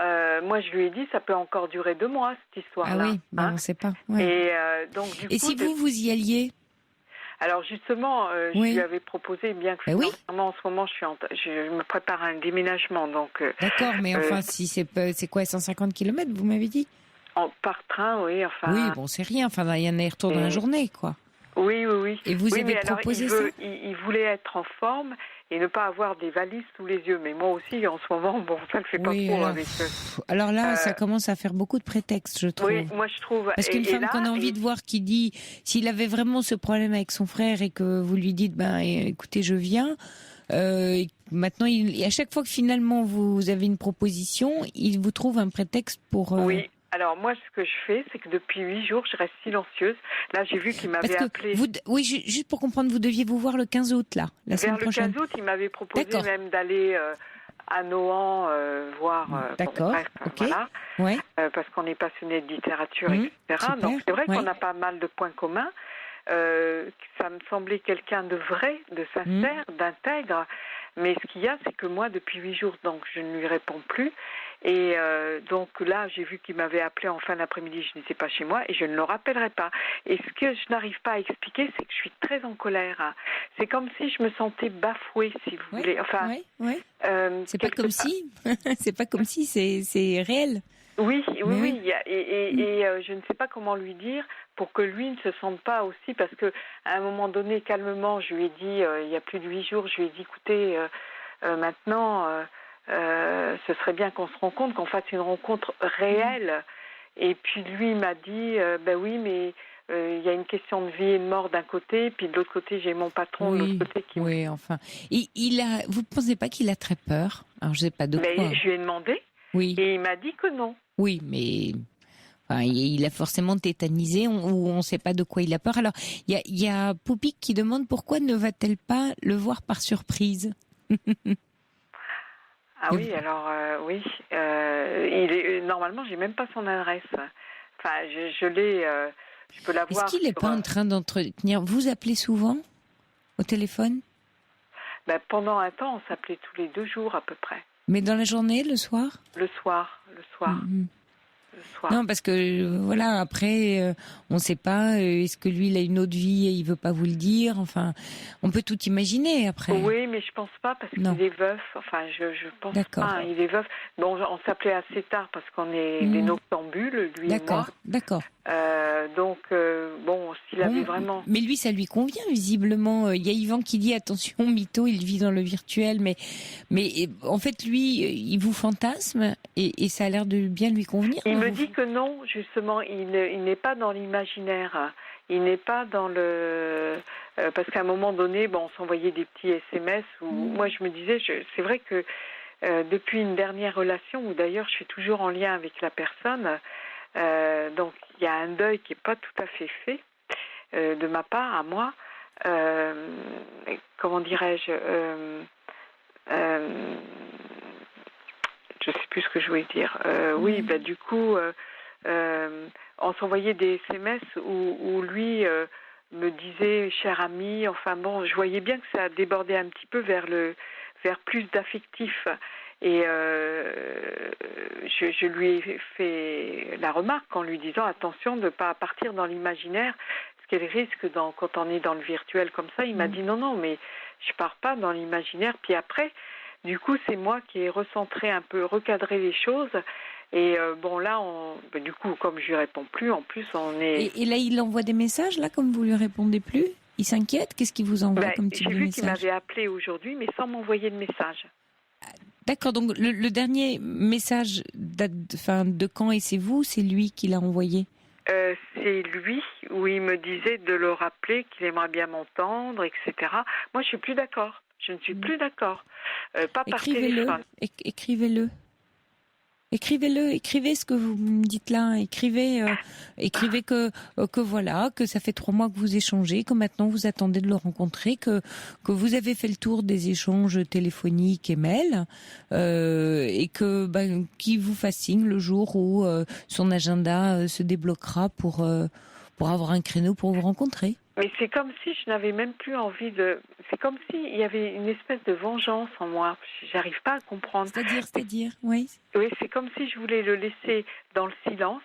moi je lui ai dit, ça peut encore durer 2 mois, cette histoire-là. Ah oui, on ne sait pas. Ouais. Et donc, du coup, si vous y alliez ? Alors justement, je lui avais proposé, bien que en ce moment, je me prépare à un déménagement, donc. D'accord, mais si c'est quoi, 150 km, vous m'avez dit ? Par train, oui, enfin. Oui, bon, c'est rien. Enfin, il y a un aller-retour dans la journée, quoi. Oui. Et vous avez proposé ça ? Il voulait être en forme, et ne pas avoir des valises sous les yeux. Mais moi aussi, en ce moment, bon, ça ne fait pas trop avec eux. Alors là, ça commence à faire beaucoup de prétextes, je trouve. Oui, moi je trouve. Parce qu'une femme qu'on a envie de voir qui dit, s'il avait vraiment ce problème avec son frère et que vous lui dites, écoutez, je viens, maintenant, à chaque fois que finalement vous avez une proposition, il vous trouve un prétexte pour... Oui. Alors moi, ce que je fais, c'est que depuis 8 jours, je reste silencieuse. Là, j'ai vu qu'il m'avait appelé. Oui, juste pour comprendre, vous deviez vous voir le 15 août, là, la semaine prochaine. Vers le 15 août, il m'avait proposé même d'aller à Nohant voir. D'accord, ok. Voilà. Ouais. Parce qu'on est passionné de littérature, etc. Super. Donc c'est vrai qu'on a pas mal de points communs. Ça me semblait quelqu'un de vrai, de sincère, d'intègre. Mais ce qu'il y a, c'est que moi, depuis 8 jours, donc je ne lui réponds plus. Et donc là, j'ai vu qu'il m'avait appelé en fin d'après-midi, je n'étais pas chez moi et je ne le rappellerai pas. Et ce que je n'arrive pas à expliquer, c'est que je suis très en colère. C'est comme si je me sentais bafouée, si vous voulez. Enfin, c'est pas comme si, c'est pas comme si, c'est réel. Oui. Et je ne sais pas comment lui dire pour que lui ne se sente pas aussi, parce que à un moment donné, calmement, je lui ai dit, il y a plus de 8 jours, je lui ai dit, écoutez, maintenant, ce serait bien qu'on se rencontre, qu'on fasse une rencontre réelle. Et puis lui, il m'a dit, oui, mais il y a une question de vie et de mort d'un côté, puis de l'autre côté, j'ai mon patron de l'autre côté qui... Oui, enfin. Vous ne pensez pas qu'il a très peur? Alors, je ne sais pas de quoi. Je lui ai demandé, et il m'a dit que non. Oui, mais... Enfin, il a forcément tétanisé, ou on ne sait pas de quoi il a peur. Alors, il y a Poupic qui demande pourquoi ne va-t-elle pas le voir par surprise? Ah oui, alors oui. Normalement, j'ai même pas son adresse. Enfin, je l'ai. Je peux la voir. Est-ce qu'il n'est pas en train d'entretenir? Vous appelez souvent au téléphone? Pendant un temps, on s'appelait tous les 2 jours à peu près. Mais dans la journée, le soir? Le soir. Non, parce que voilà, après, on ne sait pas. Est-ce que lui, il a une autre vie et il veut pas vous le dire? Enfin, on peut tout imaginer après. Oui, mais je pense pas parce qu'il est veuf. Enfin, je pense pas. Il est veuf. Bon, on s'appelait assez tard parce qu'on est des noctambules, lui et moi. D'accord. Donc, bon, s'il avait vraiment... Mais lui, ça lui convient, visiblement. Il y a Yvan qui dit, attention, mytho, il vit dans le virtuel. Mais en fait, lui, il vous fantasme et ça a l'air de bien lui convenir. Il me dit que non, justement, il n'est pas dans l'imaginaire. Il n'est pas dans le... parce qu'à un moment donné, on s'envoyait des petits SMS où moi, je me disais, c'est vrai que depuis une dernière relation, où d'ailleurs, je suis toujours en lien avec la personne... donc il y a un deuil qui n'est pas tout à fait fait de ma part à moi. Comment dirais-je, je sais plus ce que je voulais dire. Oui, du coup, on s'envoyait des SMS où lui me disait cher ami. Enfin bon, je voyais bien que ça débordait un petit peu vers plus d'affectif. Et je lui ai fait la remarque en lui disant attention de ne pas partir dans l'imaginaire, parce qu'elle risque quand on est dans le virtuel comme ça. Il m'a dit non, mais je pars pas dans l'imaginaire. Puis après, du coup, c'est moi qui ai recentré un peu, recadré les choses. Et là, du coup, comme je lui réponds plus, en plus, on est... Et là, il envoie des messages, là, comme vous lui répondez plus? Il s'inquiète? Qu'est-ce qu'il vous envoie comme type de message? J'ai vu qu'il m'avait appelé aujourd'hui, mais sans m'envoyer de message. D'accord, donc le dernier message date de quand et c'est vous, c'est lui qui l'a envoyé? C'est lui, où il me disait de le rappeler, qu'il aimerait bien m'entendre, etc. Moi, je suis plus d'accord. Je ne suis plus d'accord. Pas par téléphone. Écrivez ce que vous me dites là. Écrivez que voilà, que ça fait 3 mois que vous échangez, que maintenant vous attendez de le rencontrer, que vous avez fait le tour des échanges téléphoniques et mails, et que qu'il vous fasse signe le jour où son agenda se débloquera pour avoir un créneau pour vous rencontrer. Mais c'est comme si je n'avais même plus envie de... C'est comme s'il y avait une espèce de vengeance en moi. J'arrive pas à comprendre. C'est-à-dire, oui. Oui, c'est comme si je voulais le laisser dans le silence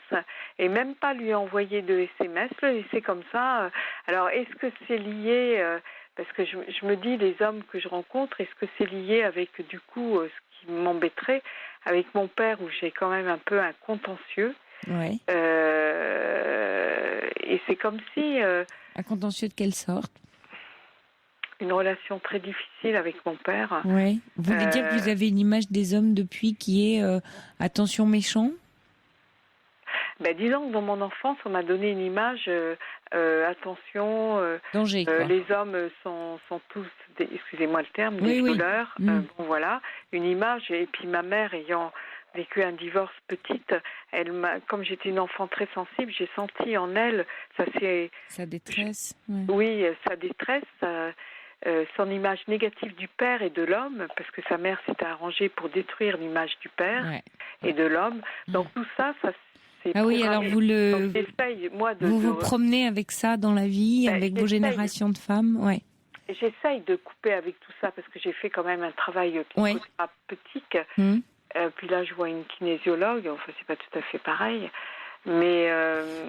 et même pas lui envoyer de SMS, le laisser comme ça. Alors, est-ce que c'est lié... parce que je me dis, les hommes que je rencontre, est-ce que c'est lié avec, du coup, ce qui m'embêterait, avec mon père, où j'ai quand même un peu un contentieux. Oui. Et c'est comme si... Un contentieux de quelle sorte? une relation très difficile avec mon père. Ouais. Vous voulez dire que vous avez une image des hommes depuis qui est attention méchant? Disons que dans mon enfance, on m'a donné une image, attention, danger, quoi. Les hommes sont tous, excusez-moi le terme, des voleurs. Bon, voilà, une image. Et puis ma mère ayant vécu un divorce petite, comme j'étais une enfant très sensible, j'ai senti en elle, sa détresse. Oui, sa détresse, son image négative du père et de l'homme, parce que sa mère s'était arrangée pour détruire l'image du père et de l'homme. Donc tout ça ah oui, alors vous promenez avec ça dans la vie, avec vos générations de femmes, J'essaye de couper avec tout ça parce que j'ai fait quand même un travail psychothérapeutique. Puis là, je vois une kinésiologue. Enfin, c'est pas tout à fait pareil. Mais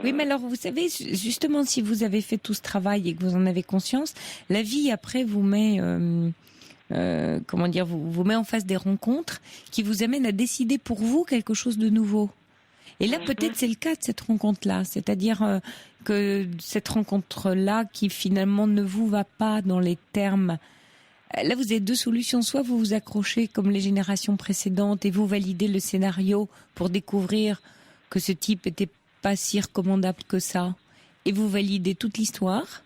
oui, mais alors vous savez, justement, si vous avez fait tout ce travail et que vous en avez conscience, la vie après vous met, vous met en face des rencontres qui vous amènent à décider pour vous quelque chose de nouveau. Et là, peut-être c'est le cas de cette rencontre-là, c'est-à-dire que cette rencontre-là qui finalement ne vous va pas dans les termes. Là, vous avez deux solutions. Soit vous vous accrochez comme les générations précédentes et vous validez le scénario pour découvrir que ce type était pas si recommandable que ça, et vous validez toute l'histoire.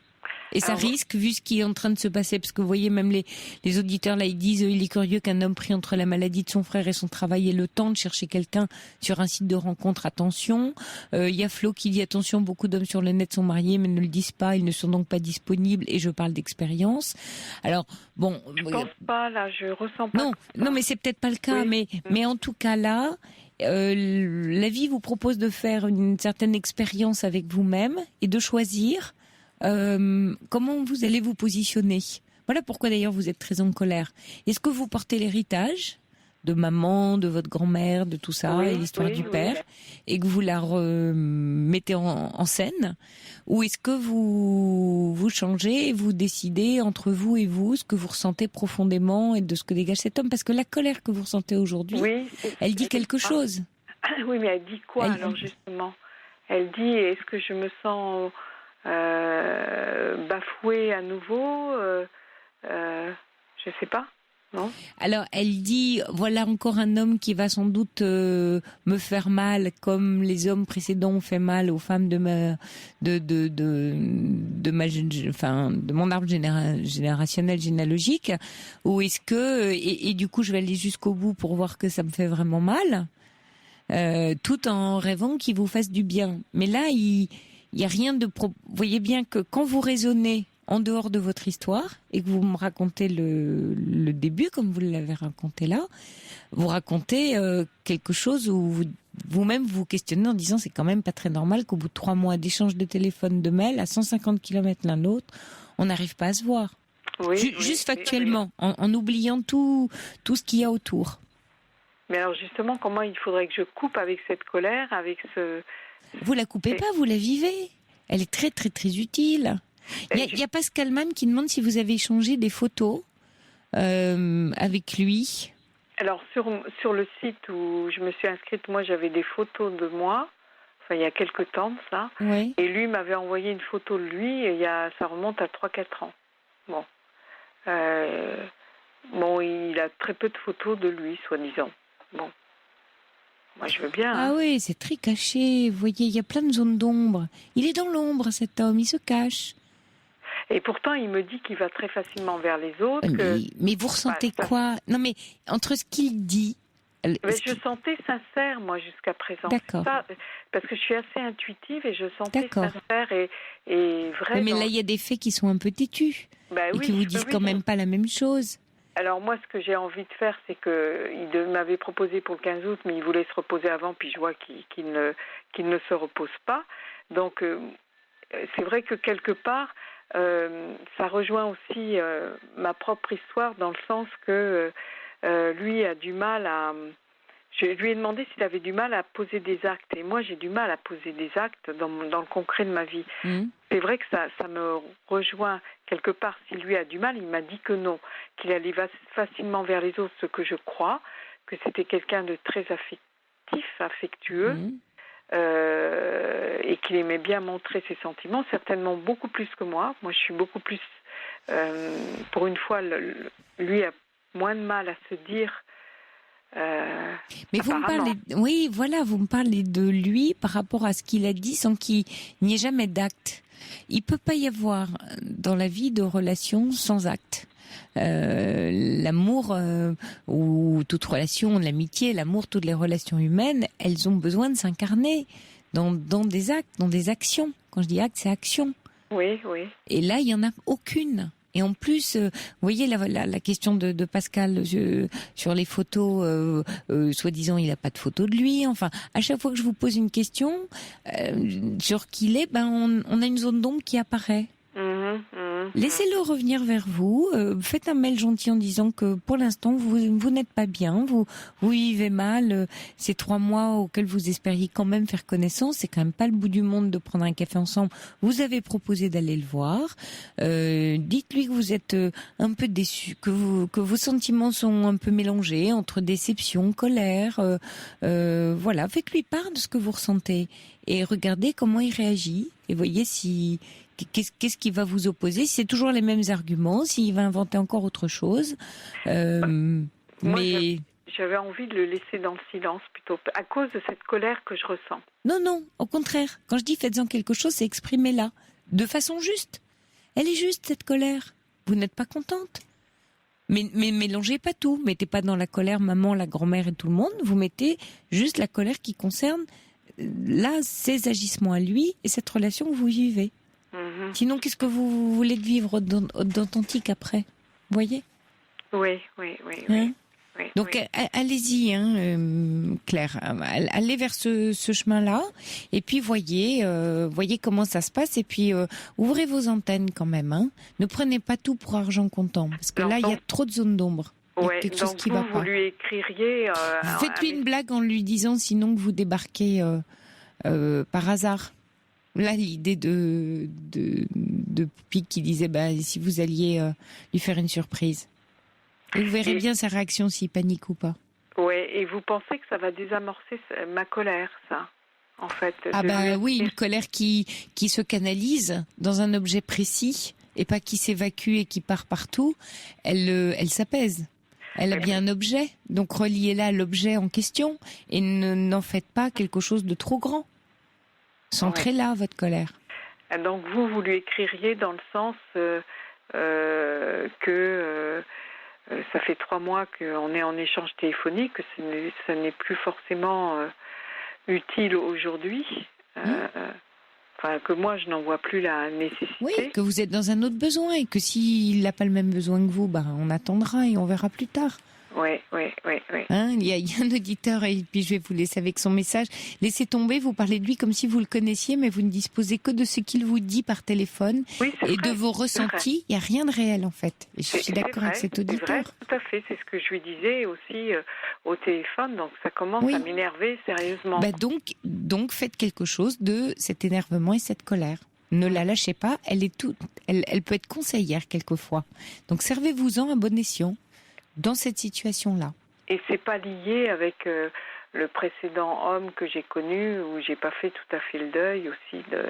Et ça risque, vu ce qui est en train de se passer, parce que vous voyez, même les auditeurs, là, ils disent, il est curieux qu'un homme pris entre la maladie de son frère et son travail ait le temps de chercher quelqu'un sur un site de rencontre. Attention. Il y a Flo qui dit, attention, beaucoup d'hommes sur le net sont mariés, mais ne le disent pas, ils ne sont donc pas disponibles, et je parle d'expérience. Alors, bon. Je pense pas, là, je ressens pas. Non, mais c'est peut-être pas le cas, mais en tout cas, là, la vie vous propose de faire une certaine expérience avec vous-même et de choisir comment vous allez vous positionner. Voilà pourquoi d'ailleurs vous êtes très en colère. Est-ce que vous portez l'héritage de maman, de votre grand-mère, de tout ça, et l'histoire du père, et que vous la mettez en scène, ou est-ce que vous changez et vous décidez entre vous et vous ce que vous ressentez profondément et de ce que dégage cet homme? Parce que la colère que vous ressentez aujourd'hui, elle dit quelque chose. Oui, mais elle dit quoi alors justement? Elle dit, est-ce que je me sens bafouée à nouveau, je sais pas, non. Alors elle dit, voilà encore un homme qui va sans doute me faire mal, comme les hommes précédents ont fait mal aux femmes de mon arbre générationnel généalogique, ou est-ce que et du coup je vais aller jusqu'au bout pour voir que ça me fait vraiment mal, tout en rêvant qu'il vous fasse du bien. Mais là il y a rien de vous voyez bien que quand vous raisonnez en dehors de votre histoire et que vous me racontez le début comme vous l'avez raconté là, vous racontez quelque chose où vous-même vous questionnez en disant c'est quand même pas très normal qu'au bout de 3 mois d'échange de téléphone, de mail, à 150 km l'un l'autre, on n'arrive pas à se voir. Juste factuellement, en oubliant tout ce qu'il y a autour. Mais alors justement, comment il faudrait que je coupe avec cette colère, avec ce... Vous la coupez pas, vous la vivez. Elle est très très très utile. Il y a Pascal Mann qui demande si vous avez échangé des photos avec lui. Alors sur le site où je me suis inscrite, moi j'avais des photos de moi, enfin il y a quelques temps de ça, et lui m'avait envoyé une photo de lui, et ça remonte à 3-4 ans. Bon, il a très peu de photos de lui, soi-disant. Bon. Moi, je veux bien. Ah oui, c'est très caché. Vous voyez, il y a plein de zones d'ombre. Il est dans l'ombre, cet homme. Il se cache. Et pourtant, il me dit qu'il va très facilement vers les autres. Mais vous ressentez quoi? Non, mais entre ce qu'il dit... je sentais sincère, moi, jusqu'à présent. D'accord. Parce que je suis assez intuitive et je sentais sincère et vrai. Mais là, il y a des faits qui sont un peu têtus. Et qui vous disent quand même pas la même chose. Alors moi, ce que j'ai envie de faire, c'est qu'il m'avait proposé pour le 15 août, mais il voulait se reposer avant, puis je vois qu'il ne se repose pas. Donc, c'est vrai que quelque part, ça rejoint aussi ma propre histoire, dans le sens que lui a du mal à... Je lui ai demandé s'il avait du mal à poser des actes. Et moi, j'ai du mal à poser des actes dans le concret de ma vie. C'est vrai que ça me rejoint quelque part. Si lui a du mal, il m'a dit que non, qu'il allait facilement vers les autres, ce que je crois, que c'était quelqu'un de très affectueux, et qu'il aimait bien montrer ses sentiments, certainement beaucoup plus que moi. Moi, je suis beaucoup plus... pour une fois, lui a moins de mal à se dire... Mais vous me parlez, oui, voilà, vous me parlez de lui par rapport à ce qu'il a dit sans qu'il n'y ait jamais d'acte. Il peut pas y avoir dans la vie de relation sans acte. L'amour ou toute relation, l'amitié, l'amour, toutes les relations humaines, elles ont besoin de s'incarner dans des actes, dans des actions. Quand je dis acte, c'est action. Oui, oui. Et là, il y en a aucune. Et en plus, vous voyez la question de Pascal sur les photos, soi-disant il n'a pas de photo de lui. Enfin, à chaque fois que je vous pose une question sur qui il est, on a une zone d'ombre qui apparaît. Laissez-le revenir vers vous. Faites un mail gentil en disant que pour l'instant vous n'êtes pas bien, vous vivez mal. Ces 3 mois auxquels vous espériez quand même faire connaissance, c'est quand même pas le bout du monde de prendre un café ensemble. Vous avez proposé d'aller le voir. Dites-lui que vous êtes un peu déçu, que vos sentiments sont un peu mélangés entre déception, colère. Voilà, faites-lui part de ce que vous ressentez et regardez comment il réagit et voyez si qu'est-ce qui va vous opposer, si c'est toujours les mêmes arguments, s'il va inventer encore autre chose. Moi, j'avais envie de le laisser dans le silence plutôt, à cause de cette colère que je ressens. Non, au contraire. Quand je dis faites-en quelque chose, c'est exprimez-la de façon juste. Elle est juste, cette colère. Vous n'êtes pas contente. Mais mélangez pas tout. Mettez pas dans la colère maman, la grand-mère et tout le monde. Vous mettez juste la colère qui concerne là ses agissements à lui et cette relation que vous vivez. Sinon, qu'est-ce que vous voulez de vivre d'authentique après? Vous voyez? Oui. Donc, allez-y, Claire. Allez vers ce chemin-là. Et puis, voyez comment ça se passe. Et puis, ouvrez vos antennes quand même. Ne prenez pas tout pour argent comptant. Parce que là, il y a trop de zones d'ombre. Ouais, quelque chose qui va pas. Vous lui écririez... Faites-lui une blague en lui disant sinon que vous débarquez par hasard. Là, l'idée de Pic qui disait si vous alliez lui faire une surprise. Et vous verrez bien sa réaction s'il panique ou pas. Ouais, et vous pensez que ça va désamorcer ma colère, ça, en fait? Oui, une colère qui se canalise dans un objet précis et pas qui s'évacue et qui part partout. Elle s'apaise. Elle a bien un objet, donc reliez-la à l'objet en question et n'en faites pas quelque chose de trop grand. Centrez-la, votre colère. Donc vous lui écririez dans le sens que ça fait 3 mois qu'on est en échange téléphonique, que ce n'est plus forcément utile aujourd'hui. Que moi, je n'en vois plus la nécessité. Oui, que vous êtes dans un autre besoin et que s'il n'a pas le même besoin que vous, on attendra et on verra plus tard. Oui. Il y a un auditeur, et puis je vais vous laisser avec son message. Laissez tomber, vous parlez de lui comme si vous le connaissiez, mais vous ne disposez que de ce qu'il vous dit par téléphone et de vos ressentis. Il n'y a rien de réel, en fait. Et je suis d'accord avec cet auditeur. C'est vrai, tout à fait. C'est ce que je lui disais aussi au téléphone. Donc ça commence à m'énerver sérieusement. Donc faites quelque chose de cet énervement et cette colère. Ne la lâchez pas. Elle peut être conseillère quelquefois. Donc servez-vous-en à bon escient dans cette situation-là. Et c'est pas lié avec le précédent homme que j'ai connu, où j'ai pas fait tout à fait le deuil aussi de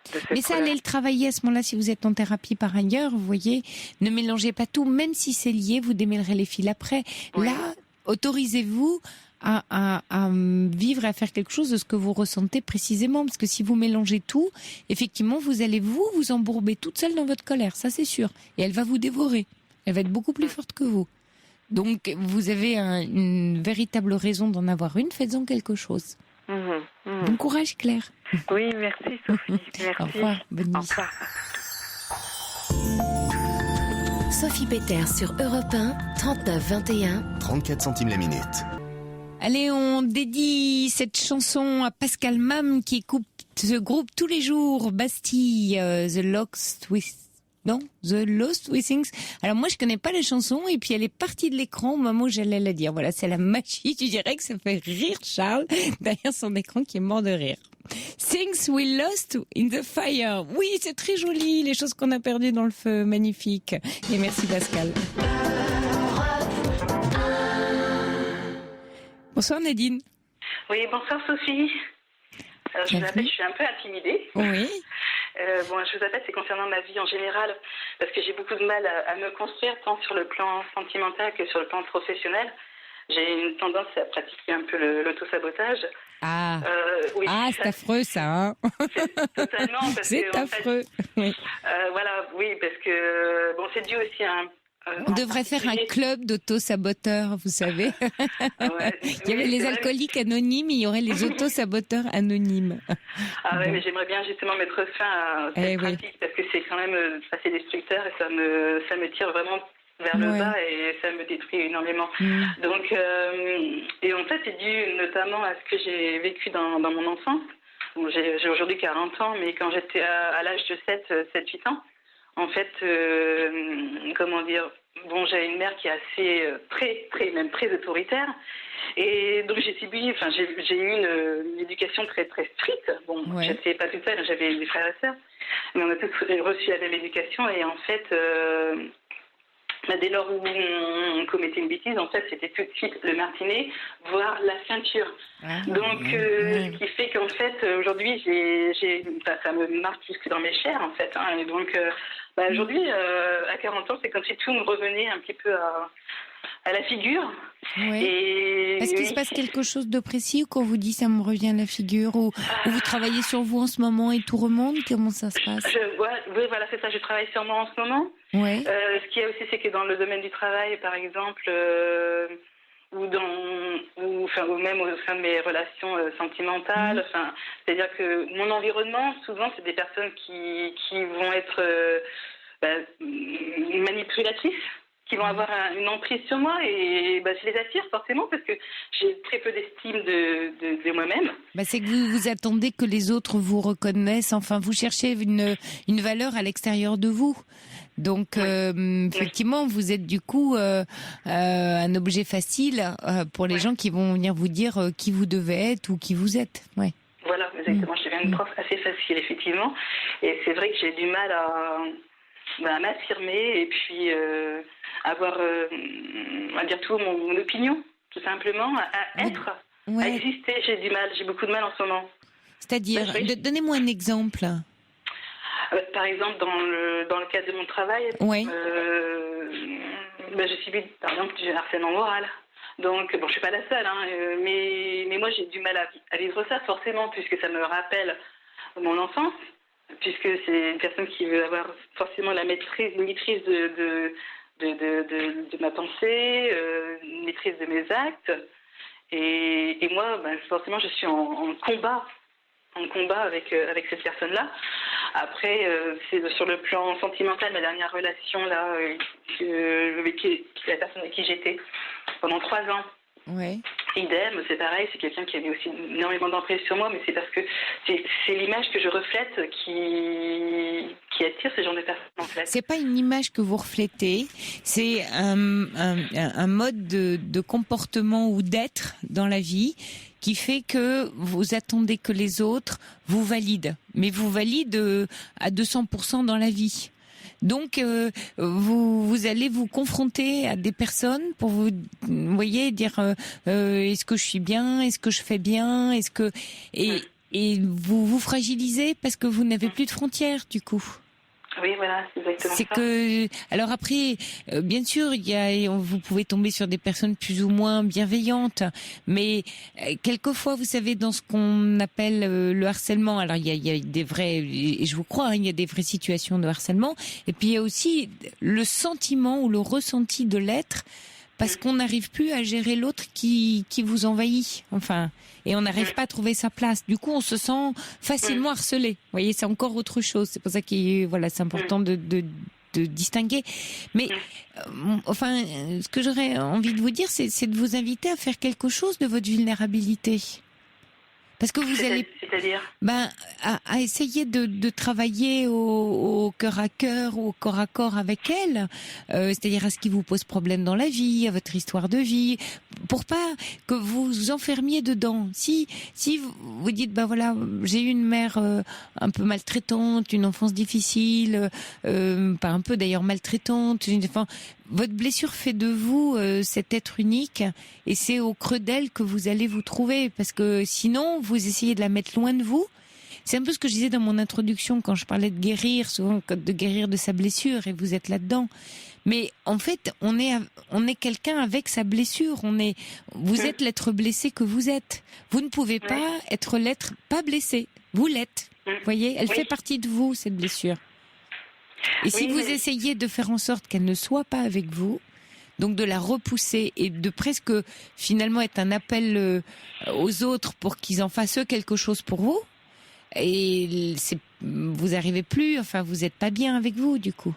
cette Mais ça, allez le travailler à ce moment-là si vous êtes en thérapie par ailleurs, vous voyez. Ne mélangez pas tout, même si c'est lié, vous démêlerez les fils après. Oui. Là, autorisez-vous à vivre et à faire quelque chose de ce que vous ressentez précisément, parce que si vous mélangez tout, effectivement, vous allez vous embourber toute seule dans votre colère, ça c'est sûr. Et elle va vous dévorer. Elle va être beaucoup plus forte que vous. Donc, vous avez une véritable raison d'en avoir une, faites-en quelque chose. Bon courage, Claire. Oui, merci Sophie. Merci. Au revoir, bonne nuit. Au revoir. Sophie Petters sur Europe 1, 39-21. 34 centimes la minute. Allez, on dédie cette chanson à Pascal Mam qui écoute ce groupe tous les jours, Bastille, The Lost Withings. Alors moi je connais pas la chanson et puis elle est partie de l'écran au moment où j'allais la dire. Voilà, c'est la magie du direct, ça fait rire Charles derrière son écran qui est mort de rire. Things we lost in the fire. Oui, c'est très joli, les choses qu'on a perdues dans le feu, magnifique. Et merci Pascal. Bonsoir Nadine. Oui, bonsoir Sophie. Alors, je vous appelle, je suis un peu intimidée. Oui. Je vous appelle, c'est concernant ma vie en général, parce que j'ai beaucoup de mal à me construire, tant sur le plan sentimental que sur le plan professionnel. J'ai une tendance à pratiquer un peu l'autosabotage. Ah, oui, c'est affreux ça, hein. Totalement. C'est affreux. Oui. Oui, parce que, c'est dû aussi à on devrait faire un club d'auto-saboteurs, vous savez. Il y avait les alcooliques anonymes, il y aurait les auto-saboteurs anonymes. Ah ouais, mais j'aimerais bien justement mettre fin à cette pratique, parce que c'est quand même assez destructeur et ça me tire vraiment vers le bas et ça me détruit énormément. Donc, et en fait, c'est dû notamment à ce que j'ai vécu dans mon enfance. J'ai aujourd'hui 40 ans, mais quand j'étais à l'âge de 7-8 ans, en fait, j'avais une mère qui est assez, même très autoritaire. Et donc, j'ai eu une éducation très, très stricte. Je n'étais pas toute seule, j'avais des frères et sœurs. Mais on a tous reçu la même éducation. Et en fait, dès lors où on commettait une bêtise, en fait, c'était tout de suite le martinet, voire la ceinture. Ce qui fait qu'en fait, aujourd'hui, ça me marque jusque dans mes chairs, en fait. Et donc, aujourd'hui, à 40 ans, c'est comme si tout me revenait un petit peu à la figure. Oui. Est-ce qu'il se passe quelque chose de précis quand vous dites ça me revient à la figure ou vous travaillez sur vous en ce moment et tout remonte? Comment ça se passe? Oui, voilà, c'est ça. Je travaille sur moi en ce moment. Ouais. Ce qu'il y a aussi, c'est que dans le domaine du travail, par exemple, ou même au sein de mes relations sentimentales, c'est-à-dire que mon environnement, souvent, c'est des personnes qui vont être manipulatrices, qui vont avoir une emprise sur moi et je les attire forcément parce que j'ai très peu d'estime de moi-même. C'est que vous attendez que les autres vous reconnaissent, enfin vous cherchez une valeur à l'extérieur de vous. Donc effectivement, vous êtes du coup un objet facile pour les gens qui vont venir vous dire qui vous devez être ou qui vous êtes. Ouais. Voilà, exactement. Je deviens une prof assez facile, effectivement. Et c'est vrai que j'ai du mal à m'affirmer et puis avoir, on va dire tout, mon opinion, tout simplement, à être, à exister. J'ai beaucoup de mal en ce moment. C'est-à-dire, donnez-moi un exemple. Par exemple, dans le cadre de mon travail, je subis par exemple du harcèlement moral. Donc, je suis pas la seule, mais moi j'ai du mal à vivre ça forcément, puisque ça me rappelle mon enfance, puisque c'est une personne qui veut avoir forcément une maîtrise de ma pensée, une maîtrise de mes actes. Et moi, forcément, je suis en combat avec cette personne-là. Après, c'est sur le plan sentimental, ma dernière relation là, avec la personne avec qui j'étais pendant 3 ans. Ouais. Idem, c'est pareil, c'est quelqu'un qui avait aussi énormément d'emprise sur moi, mais c'est parce que c'est l'image que je reflète qui attire ce genre de personnes en fait. C'est pas une image que vous reflétez, c'est un mode de comportement ou d'être dans la vie qui fait que vous attendez que les autres vous valident, mais vous valident à 200% dans la vie. Donc, vous allez vous confronter à des personnes pour vous voyez, dire est-ce que je suis bien, est-ce que je fais bien, et vous fragilisez parce que vous n'avez plus de frontières du coup. Oui, voilà, c'est exactement ça. Alors après, bien sûr, vous pouvez tomber sur des personnes plus ou moins bienveillantes, mais quelquefois, vous savez, dans ce qu'on appelle le harcèlement, alors il y a des vrais, et je vous crois, il y a des vraies situations de harcèlement, et puis il y a aussi le sentiment ou le ressenti de l'être, parce qu'on n'arrive plus à gérer l'autre qui vous envahit, et on n'arrive pas à trouver sa place. Du coup, on se sent facilement harcelé. Vous voyez, c'est encore autre chose. C'est pour ça c'est important de distinguer. Mais, ce que j'aurais envie de vous dire, c'est de vous inviter à faire quelque chose de votre vulnérabilité. Parce que vous allez, c'est-à-dire à essayer de travailler au cœur à cœur ou au corps à corps avec elle, c'est-à-dire à ce qui vous pose problème dans la vie, à votre histoire de vie, pour pas que vous vous enfermiez dedans. Si vous dites voilà, j'ai eu une mère un peu maltraitante, une enfance difficile, pas un peu d'ailleurs maltraitante, votre blessure fait de vous cet être unique, et c'est au creux d'elle que vous allez vous trouver, parce que sinon vous essayez de la mettre loin de vous. C'est un peu ce que je disais dans mon introduction quand je parlais de guérir, souvent de guérir de sa blessure, et vous êtes là-dedans. Mais en fait, on est quelqu'un avec sa blessure. Vous êtes l'être blessé que vous êtes. Vous ne pouvez pas être l'être pas blessé. Vous l'êtes. Vous voyez, elle fait partie de vous, cette blessure. Et si vous essayez de faire en sorte qu'elle ne soit pas avec vous, donc de la repousser et de presque finalement être un appel aux autres pour qu'ils en fassent eux quelque chose pour vous, et vous arrivez plus, vous êtes pas bien avec vous du coup.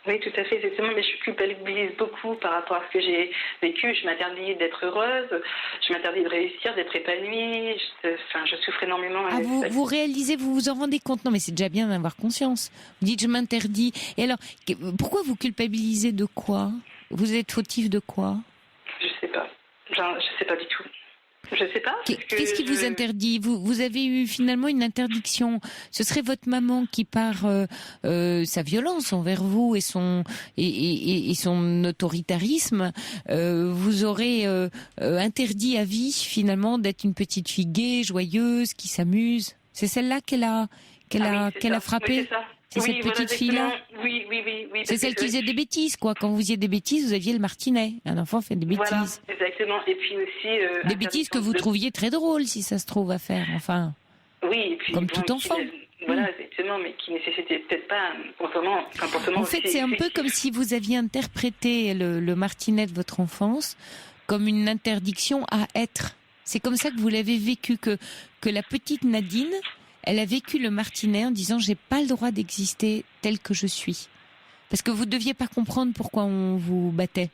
Oui, tout à fait, exactement, mais je culpabilise beaucoup par rapport à ce que j'ai vécu. Je m'interdis d'être heureuse, je m'interdis de réussir, d'être épanouie. Je souffre énormément. Vous réalisez, vous vous en rendez compte? Non, mais c'est déjà bien d'avoir conscience. Vous dites, je m'interdis. Et alors, pourquoi vous culpabilisez de quoi? Vous êtes fautif de quoi? Je sais pas. Je sais pas du tout. Je sais pas. Qu'est-ce qui vous interdit? Vous avez eu finalement une interdiction. Ce serait votre maman qui, par sa violence envers vous et son autoritarisme, vous aurait interdit à vie finalement d'être une petite fille gaie, joyeuse, qui s'amuse. C'est celle-là qu'elle a frappée. Oui, c'est ça. C'est cette petite fille-là. Oui. C'est celle qui faisait des bêtises, quoi. Quand vous faisiez des bêtises, vous aviez le martinet. Un enfant fait des bêtises. Voilà, exactement. Et puis aussi... des bêtises que vous trouviez très drôles, si ça se trouve, à faire, enfin. Oui, et puis... Comme tout enfant. Voilà, exactement, mais qui nécessitait peut-être pas un comportement... En fait, c'est un peu comme si vous aviez interprété le martinet de votre enfance comme une interdiction à être. C'est comme ça que vous l'avez vécu, que la petite Nadine... Elle a vécu le martinet en disant j'ai pas le droit d'exister tel que je suis. Parce que vous deviez pas comprendre pourquoi on vous battait.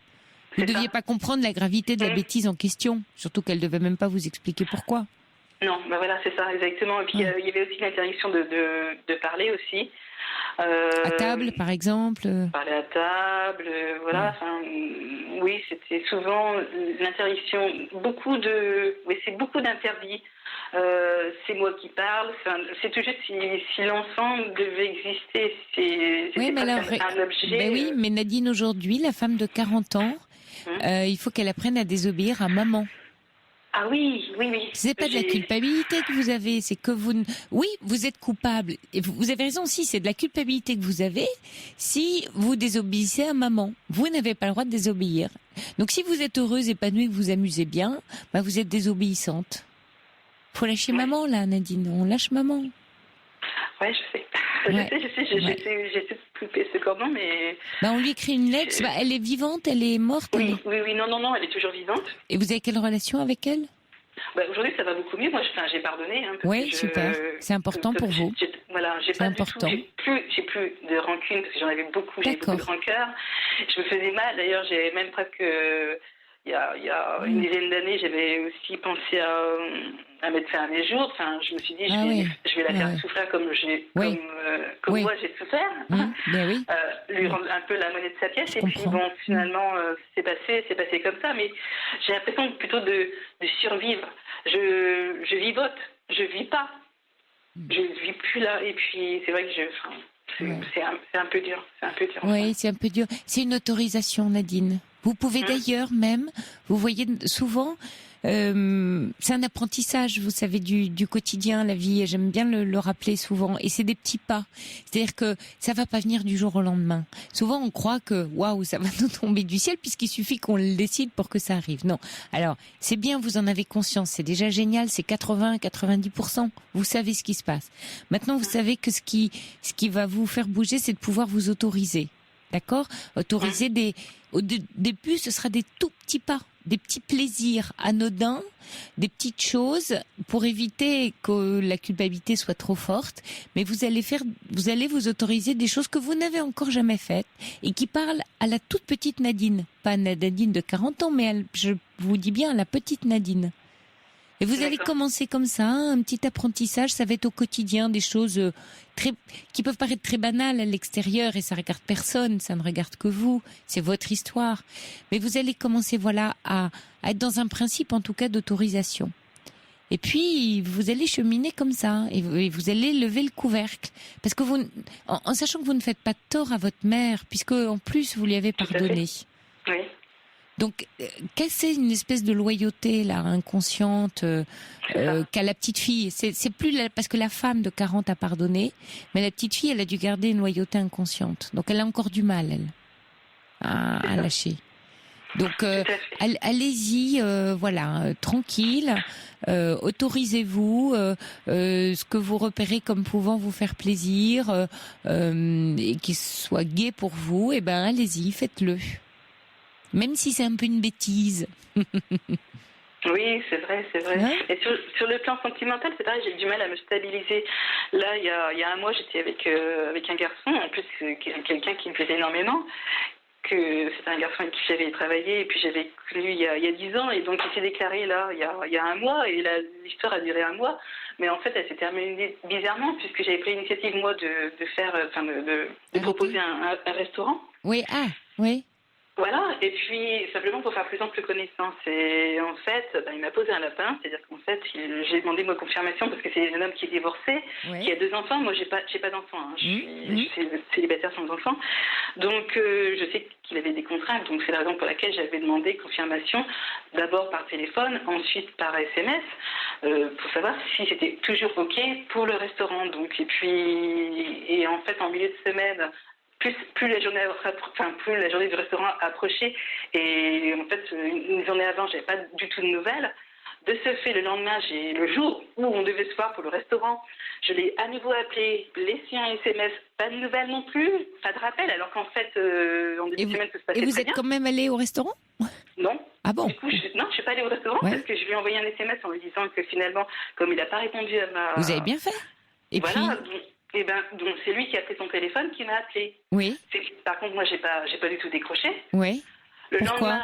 Vous deviez pas comprendre la gravité de la bêtise en question. Surtout qu'elle devait même pas vous expliquer pourquoi. Non, voilà, c'est ça, exactement. Et puis il y avait aussi l'interdiction de parler aussi. À table, par exemple. Parler à table, voilà. Oui, c'était souvent l'interdiction. C'est beaucoup d'interdits. C'est moi qui parle. C'est toujours si l'enfant devait exister, c'est pas un objet. Oui, mais Nadine, aujourd'hui, la femme de 40 ans, il faut qu'elle apprenne à désobéir à maman. Ah oui. C'est pas de la culpabilité que vous avez, c'est que vous êtes coupable. Et vous avez raison aussi, c'est de la culpabilité que vous avez si vous désobéissez à maman. Vous n'avez pas le droit de désobéir. Donc si vous êtes heureuse, épanouie, que vous amusez bien, vous êtes désobéissante. Faut lâcher maman, là, Nadine. On lâche maman. Ouais, je sais. J'essaie de couper ce cordon, mais... on lui écrit une lettre. Elle est vivante, elle est morte? Oui, non, elle est toujours vivante. Et vous avez quelle relation avec elle? Aujourd'hui, ça va beaucoup mieux. Moi, j'ai pardonné. Oui, super. C'est important pour vous. C'est important. J'ai plus de rancune, parce que j'en avais beaucoup. J'avais beaucoup de rancœur. Je me faisais mal. D'ailleurs, j'ai même presque... Il y a une dizaine d'années, j'avais aussi pensé à mettre fin à mes jours. Je me suis dit, je vais la faire souffrir comme moi j'ai souffert. Lui rendre un peu la monnaie de sa pièce. Puis finalement, c'est passé comme ça. Mais j'ai l'impression plutôt de survivre. Je vivote, je vis pas. Je vis plus là. Et puis c'est vrai que c'est un peu dur. Oui, c'est un peu dur. C'est une autorisation, Nadine. Vous pouvez d'ailleurs même, vous voyez souvent, c'est un apprentissage, vous savez, du quotidien, la vie. J'aime bien le rappeler souvent. Et c'est des petits pas. C'est-à-dire que ça va pas venir du jour au lendemain. Souvent, on croit que waouh, ça va nous tomber du ciel puisqu'il suffit qu'on le décide pour que ça arrive. Non. Alors, c'est bien, vous en avez conscience. C'est déjà génial. C'est 80-90%. Vous savez ce qui se passe. Maintenant, vous savez que ce qui va vous faire bouger, c'est de pouvoir vous autoriser. D'accord? Autoriser au début, ce sera des tout petits pas, des petits plaisirs anodins, des petites choses pour éviter que la culpabilité soit trop forte. Mais vous allez vous autoriser des choses que vous n'avez encore jamais faites et qui parlent à la toute petite Nadine. Pas Nadine de 40 ans, mais je vous dis bien à la petite Nadine. Et vous allez commencer comme ça, un petit apprentissage, ça va être au quotidien, des choses qui peuvent paraître très banales à l'extérieur, et ça regarde personne, ça ne regarde que vous, c'est votre histoire. Mais vous allez commencer, à être dans un principe, en tout cas, d'autorisation. Et puis, vous allez cheminer comme ça, et vous allez lever le couvercle. Parce que en sachant que vous ne faites pas de tort à votre mère, puisque en plus, vous lui avez pardonné. Oui. Donc, casser une espèce de loyauté, là, inconsciente, qu'a la petite fille. C'est plus parce que la femme de 40 a pardonné, mais la petite fille, elle a dû garder une loyauté inconsciente. Donc, elle a encore du mal, elle, à lâcher. Donc, allez-y, tranquille, autorisez-vous, ce que vous repérez comme pouvant vous faire plaisir, et qui soit gai pour vous, allez-y, faites-le. Même si c'est un peu une bêtise. Oui, c'est vrai. Hein? Et sur le plan sentimental, c'est pareil, j'ai du mal à me stabiliser. Là, il y a un mois, j'étais avec un garçon, en plus quelqu'un qui me plaisait énormément. Que c'était un garçon avec qui j'avais travaillé, et puis j'avais connu il y a 10 ans, et donc il s'est déclaré là il y a un mois, et l'histoire a duré un mois, mais en fait elle s'est terminée bizarrement, puisque j'avais pris l'initiative moi de proposer un restaurant. Oui, oui. Voilà, et puis simplement pour faire plus ample connaissance. Et en fait, il m'a posé un lapin, c'est-à-dire qu'en fait, j'ai demandé ma confirmation parce que c'est un homme qui est divorcé, qui a 2 enfants. Moi, j'ai pas d'enfants, hein. Je suis célibataire sans enfants. Donc, je sais qu'il avait des contraintes, donc c'est la raison pour laquelle j'avais demandé confirmation, d'abord par téléphone, ensuite par SMS, pour savoir si c'était toujours OK pour le restaurant. Donc, et en fait, en milieu de semaine, plus la journée du restaurant approchait, et en fait une journée avant j'avais pas du tout de nouvelles. De ce fait, le lendemain, le jour où on devait se voir pour le restaurant, je l'ai à nouveau appelé, laissé un SMS, pas de nouvelles non plus, pas de rappel, alors qu'en fait en début de semaine ça se passait très bien. Et vous êtes quand même allé au restaurant? Non. Ah bon? Du coup, je suis pas allée au restaurant parce que je lui ai envoyé un SMS en lui disant que finalement, comme il n'a pas répondu à ma... Vous avez bien fait. Et voilà, puis... donc c'est lui qui a pris son téléphone qui m'a appelé. Oui. Par contre, moi, j'ai pas du tout décroché. Oui.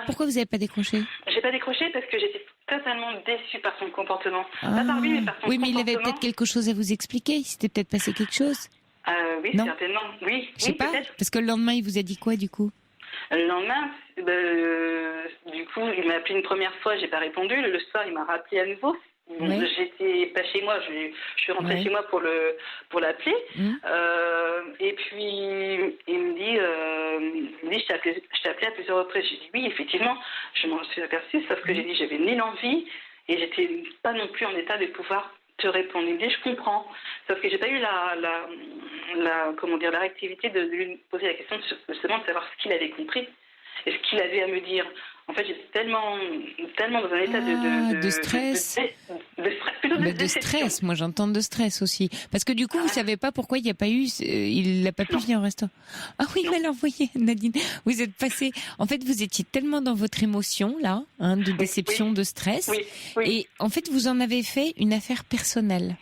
Pourquoi vous n'avez pas décroché? J'ai pas décroché parce que j'étais totalement déçue par son comportement. Pas par lui, mais par son comportement. Oui, mais il avait peut-être quelque chose à vous expliquer. Il s'était peut-être passé quelque chose. Oui, non? Certainement. Oui, je sais pas. Peut-être. Parce que le lendemain, il vous a dit quoi, du coup? Le lendemain, du coup, il m'a appelé une première fois, j'ai pas répondu. Le soir, il m'a rappelé à nouveau. Oui. J'étais pas chez moi, je suis rentrée chez moi pour l'appeler. Et puis il me dit je t'ai appelé à plusieurs reprises. J'ai dit oui, effectivement, je m'en suis aperçue, sauf que j'ai dit j'avais ni l'envie et j'étais pas non plus en état de pouvoir te répondre. Il me dit je comprends, sauf que j'ai pas eu la réactivité de lui poser la question justement de savoir ce qu'il avait compris et ce qu'il avait à me dire. En fait, j'étais tellement dans un état de stress. De stress, moi j'entends de stress aussi. Parce que du coup, vous savez pas pourquoi il n'a pas pu venir au restaurant. Ah oui, mais alors, voyez, Nadine, vous êtes passée, en fait, vous étiez tellement dans votre émotion, là, de déception, de stress. Et en fait, vous en avez fait une affaire personnelle.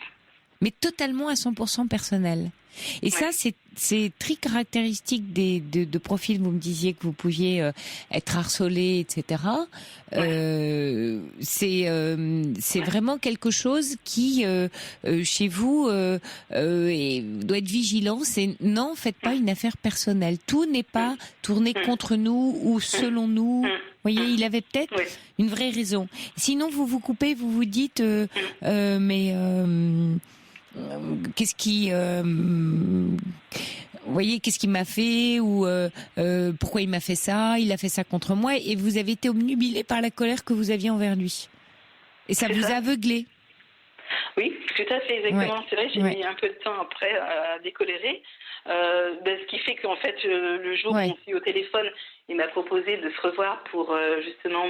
Mais totalement à 100% personnelle. Et ça, c'est très caractéristique de profils. Vous me disiez que vous pouviez être harcelé, etc. C'est vraiment quelque chose qui, chez vous, doit être vigilant. C'est non, faites pas une affaire personnelle. Tout n'est pas tourné contre nous ou selon nous. Vous voyez, il avait peut-être une vraie raison. Sinon, vous vous coupez, vous vous dites, qu'est-ce qui, vous voyez, qu'est-ce qu'il m'a fait ou pourquoi il m'a fait ça? Il a fait ça contre moi, et vous avez été obnubilé par la colère que vous aviez envers lui. Et ça vous a aveuglé. Oui, tout à fait, exactement. C'est vrai, j'ai mis un peu de temps après à décolérer. Ce qui fait qu'en fait, le jour où on s'est eu au téléphone, il m'a proposé de se revoir pour justement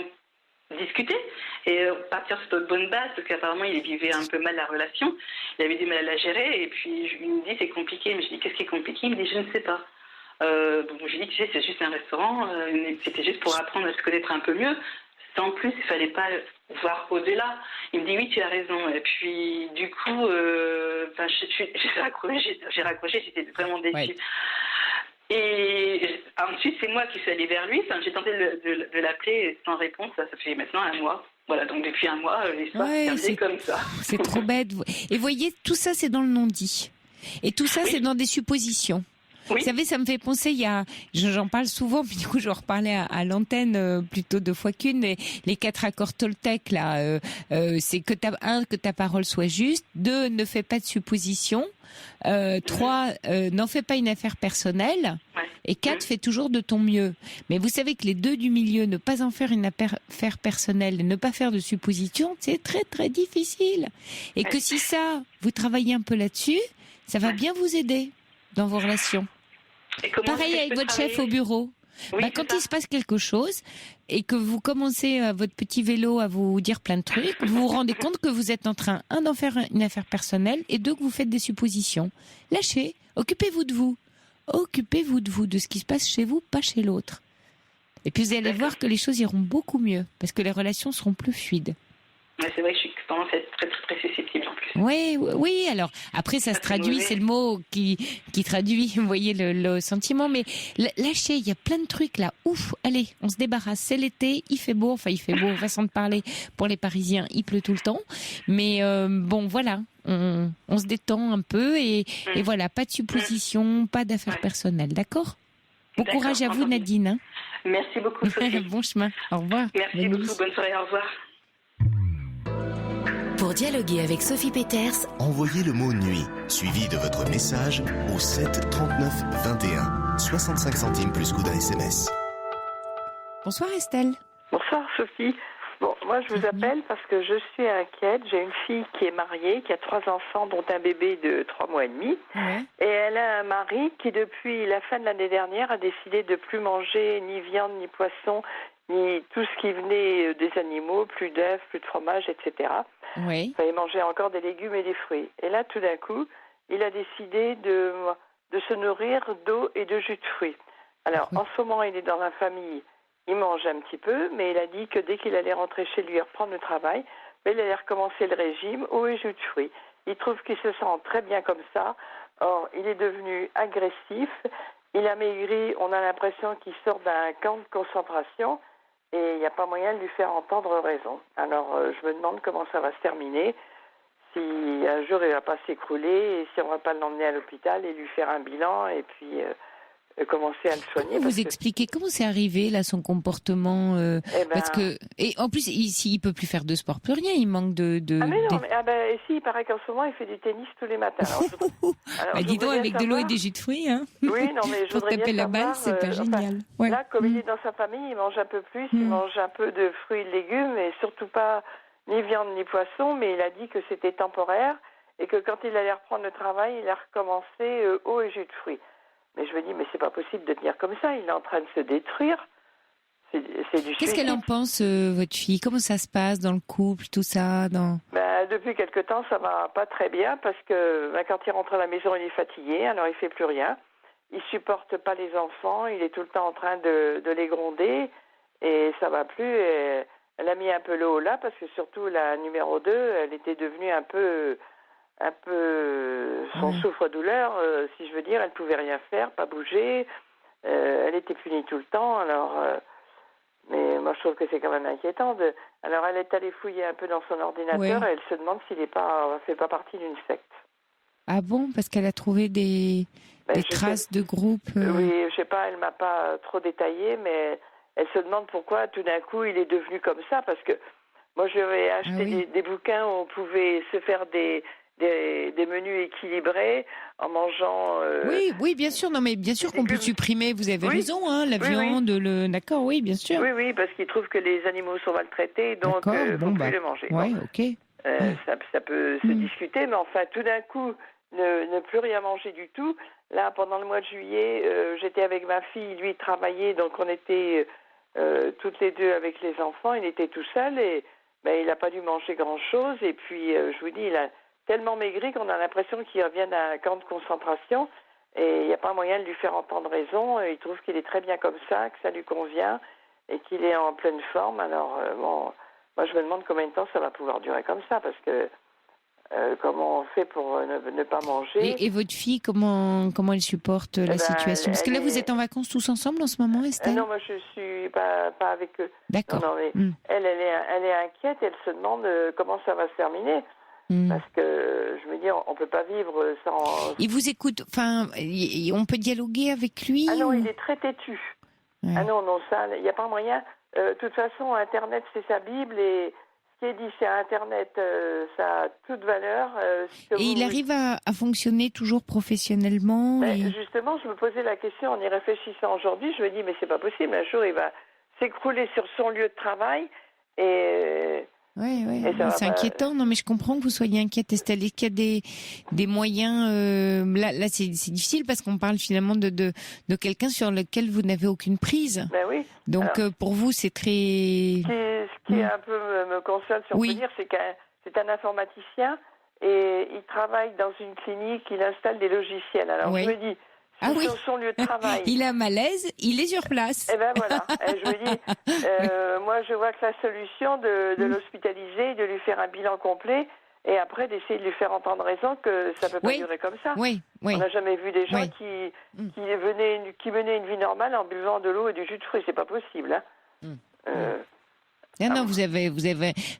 discuter et partir sur de bonnes bases, parce qu'apparemment il vivait un peu mal la relation, il avait du mal à la gérer, et puis il me dit c'est compliqué, mais je dis qu'est-ce qui est compliqué? Il me dit je ne sais pas. Donc je lui dis tu sais, c'est juste un restaurant, c'était juste pour apprendre à se connaître un peu mieux, sans plus, il fallait pas voir au-delà. Il me dit oui, tu as raison. Et puis du coup j'ai raccroché, j'étais vraiment déçue. Et ensuite, c'est moi qui suis allée vers lui. J'ai tenté de l'appeler sans réponse. Ça fait maintenant un mois. Voilà, donc depuis un mois, l'histoire s'est terminée comme ça. C'est trop bête. Et voyez, tout ça, c'est dans le non-dit. Et tout ça, c'est dans des suppositions. Oui. Vous savez, ça me fait penser, j'en parle souvent, puis du coup, je vais en reparler à l'antenne plutôt 2 fois qu'une, les 4 accords Toltec, là, c'est que ta parole soit juste, 2, ne fais pas de suppositions, 3, n'en fais pas une affaire personnelle, et 4, fais toujours de ton mieux. Mais vous savez que les 2 du milieu, ne pas en faire une affaire personnelle, et ne pas faire de suppositions, c'est très, très difficile. Et que si ça, vous travaillez un peu là-dessus, ça va bien vous aider dans vos relations. Pareil avec votre chef au bureau. Oui, quand il se passe quelque chose et que vous commencez votre petit vélo à vous dire plein de trucs, vous vous rendez compte que vous êtes en train, 1, d'en faire une affaire personnelle et 2, que vous faites des suppositions. Lâchez, occupez-vous de vous. Occupez-vous de vous, de ce qui se passe chez vous, pas chez l'autre. Et puis vous allez voir que les choses iront beaucoup mieux parce que les relations seront plus fluides. Ouais, c'est vrai que je suis tendance à être très, très, très susceptible en plus. Oui, alors après ça se traduit, c'est le mot qui traduit, vous voyez, le sentiment, mais lâchez, il y a plein de trucs là, ouf, allez, on se débarrasse, c'est l'été, il fait beau, façon de parler pour les Parisiens, il pleut tout le temps, mais bon voilà, on se détend un peu et voilà, pas de suppositions, pas d'affaires personnelles, d'accord ? Bon courage à vous Nadine. Hein. Merci beaucoup Sophie. Bon chemin, au revoir. Merci beaucoup, bonne soirée, au revoir. Pour dialoguer avec Sophie Peterse, envoyez le mot nuit, suivi de votre message au 7 39 21. 65 centimes plus coût d'un SMS. Bonsoir Estelle. Bonsoir Sophie. Bon, moi je vous appelle parce que je suis inquiète. J'ai une fille qui est mariée, qui a 3 enfants, dont un bébé de 3 mois et demi. Et elle a un mari qui, depuis la fin de l'année dernière, a décidé de plus manger ni viande, ni poisson, ni tout ce qui venait des animaux, plus d'œufs, plus de fromage, etc. Il fallait manger encore des légumes et des fruits. Et là, tout d'un coup, il a décidé de se nourrir d'eau et de jus de fruits. Alors, en ce moment, il est dans la famille, il mange un petit peu, mais il a dit que dès qu'il allait rentrer chez lui et reprendre le travail, il allait recommencer le régime, eau et jus de fruits. Il trouve qu'il se sent très bien comme ça. Or, il est devenu agressif, il a maigri, on a l'impression qu'il sort d'un camp de concentration. Et il n'y a pas moyen de lui faire entendre raison. Alors, je me demande comment ça va se terminer, si un jour il ne va pas s'écrouler, et si on ne va pas l'emmener à l'hôpital et lui faire un bilan, et puis commencer à le soigner. Comment vous expliquez comment c'est arrivé, là, son comportement parce que et en plus, ici, il ne peut plus faire de sport, plus rien, il manque de... Ah mais non, mais, si, il paraît qu'en ce moment, il fait du tennis tous les matins. Alors, dis donc, avec de l'eau et des jus de fruits, hein. Oui, non, mais je pour voudrais taper bien la balle, c'est pas génial. Là, comme il est dans sa famille, il mange un peu plus, il mange un peu de fruits et de légumes, et surtout pas ni viande ni poisson, mais il a dit que c'était temporaire, et que quand il allait reprendre le travail, il a recommencé eau et jus de fruits. Mais je me dis, mais c'est pas possible de tenir comme ça, il est en train de se détruire. C'est du suicide. Qu'est-ce qu'elle en pense, votre fille ? Comment ça se passe dans le couple, tout ça depuis quelque temps, ça va pas très bien, parce que quand il rentre à la maison, il est fatigué, alors il fait plus rien. Il supporte pas les enfants, il est tout le temps en train de les gronder, et ça va plus. Et elle a mis un peu le haut là, parce que surtout la numéro 2, elle était devenue un peu son souffre-douleur, si je veux dire, elle pouvait rien faire, pas bouger, elle était punie tout le temps, alors mais moi je trouve que c'est quand même inquiétant. Alors elle est allée fouiller un peu dans son ordinateur et elle se demande s'il fait pas partie d'une secte. Ah bon, parce qu'elle a trouvé des traces de groupe Oui, je sais pas, elle m'a pas trop détaillé, mais elle se demande pourquoi tout d'un coup il est devenu comme ça, parce que moi je vais acheter des bouquins où on pouvait se faire des menus équilibrés en mangeant... Oui, bien sûr. Non, mais bien sûr qu'on peut supprimer, vous avez raison, hein, la viande, D'accord, oui, bien sûr. Oui, parce qu'ils trouvent que les animaux sont maltraités, donc il ne faut plus les manger. Ok. Ça peut se discuter, mais enfin, tout d'un coup, ne plus rien manger du tout. Là, pendant le mois de juillet, j'étais avec ma fille, lui travaillait, donc on était toutes les deux avec les enfants. Il était tout seul et il n'a pas dû manger grand-chose. Et puis, je vous dis, il a tellement maigri qu'on a l'impression qu'il revient d'un camp de concentration et il n'y a pas moyen de lui faire entendre raison. Il trouve qu'il est très bien comme ça, que ça lui convient et qu'il est en pleine forme. Alors, moi je me demande combien de temps ça va pouvoir durer comme ça, parce que comment on fait pour ne pas manger. Et votre fille, comment elle supporte la situation? Parce que là, vous êtes en vacances tous ensemble en ce moment, Estelle? Non, moi, je suis pas avec eux. D'accord. Non, mais elle est inquiète. Elle se demande comment ça va se terminer. Parce que je me dis, on peut pas vivre sans... Il vous écoute, enfin, on peut dialoguer avec lui? Ah non, il est très têtu. Ouais. Ah non, ça, il n'y a pas moyen. De toute façon, Internet, c'est sa Bible, et ce qui est dit sur Internet, ça a toute valeur. Et il arrive à fonctionner toujours professionnellement? Justement, je me posais la question en y réfléchissant aujourd'hui. Je me dis, mais c'est pas possible. Un jour, il va s'écrouler sur son lieu de travail et... Oui, c'est inquiétant. Non, mais je comprends que vous soyez inquiète, Estelle. Est-ce qu'il y a des moyens là, c'est difficile parce qu'on parle finalement de quelqu'un sur lequel vous n'avez aucune prise. Ben oui. Donc pour vous, c'est très. Ce qui un peu me concerne, si on peut dire, c'est c'est un informaticien et il travaille dans une clinique. Il installe des logiciels. Alors je me dis. Sur son lieu de travail. Il a un malaise, il est sur place. Eh ben voilà. Je me dis, moi je vois que la solution de l'hospitaliser, de lui faire un bilan complet, et après d'essayer de lui faire entendre raison que ça peut pas durer comme ça. Oui. On n'a jamais vu des gens qui menaient une vie normale en buvant de l'eau et du jus de fruits. C'est pas possible. Non, vous avez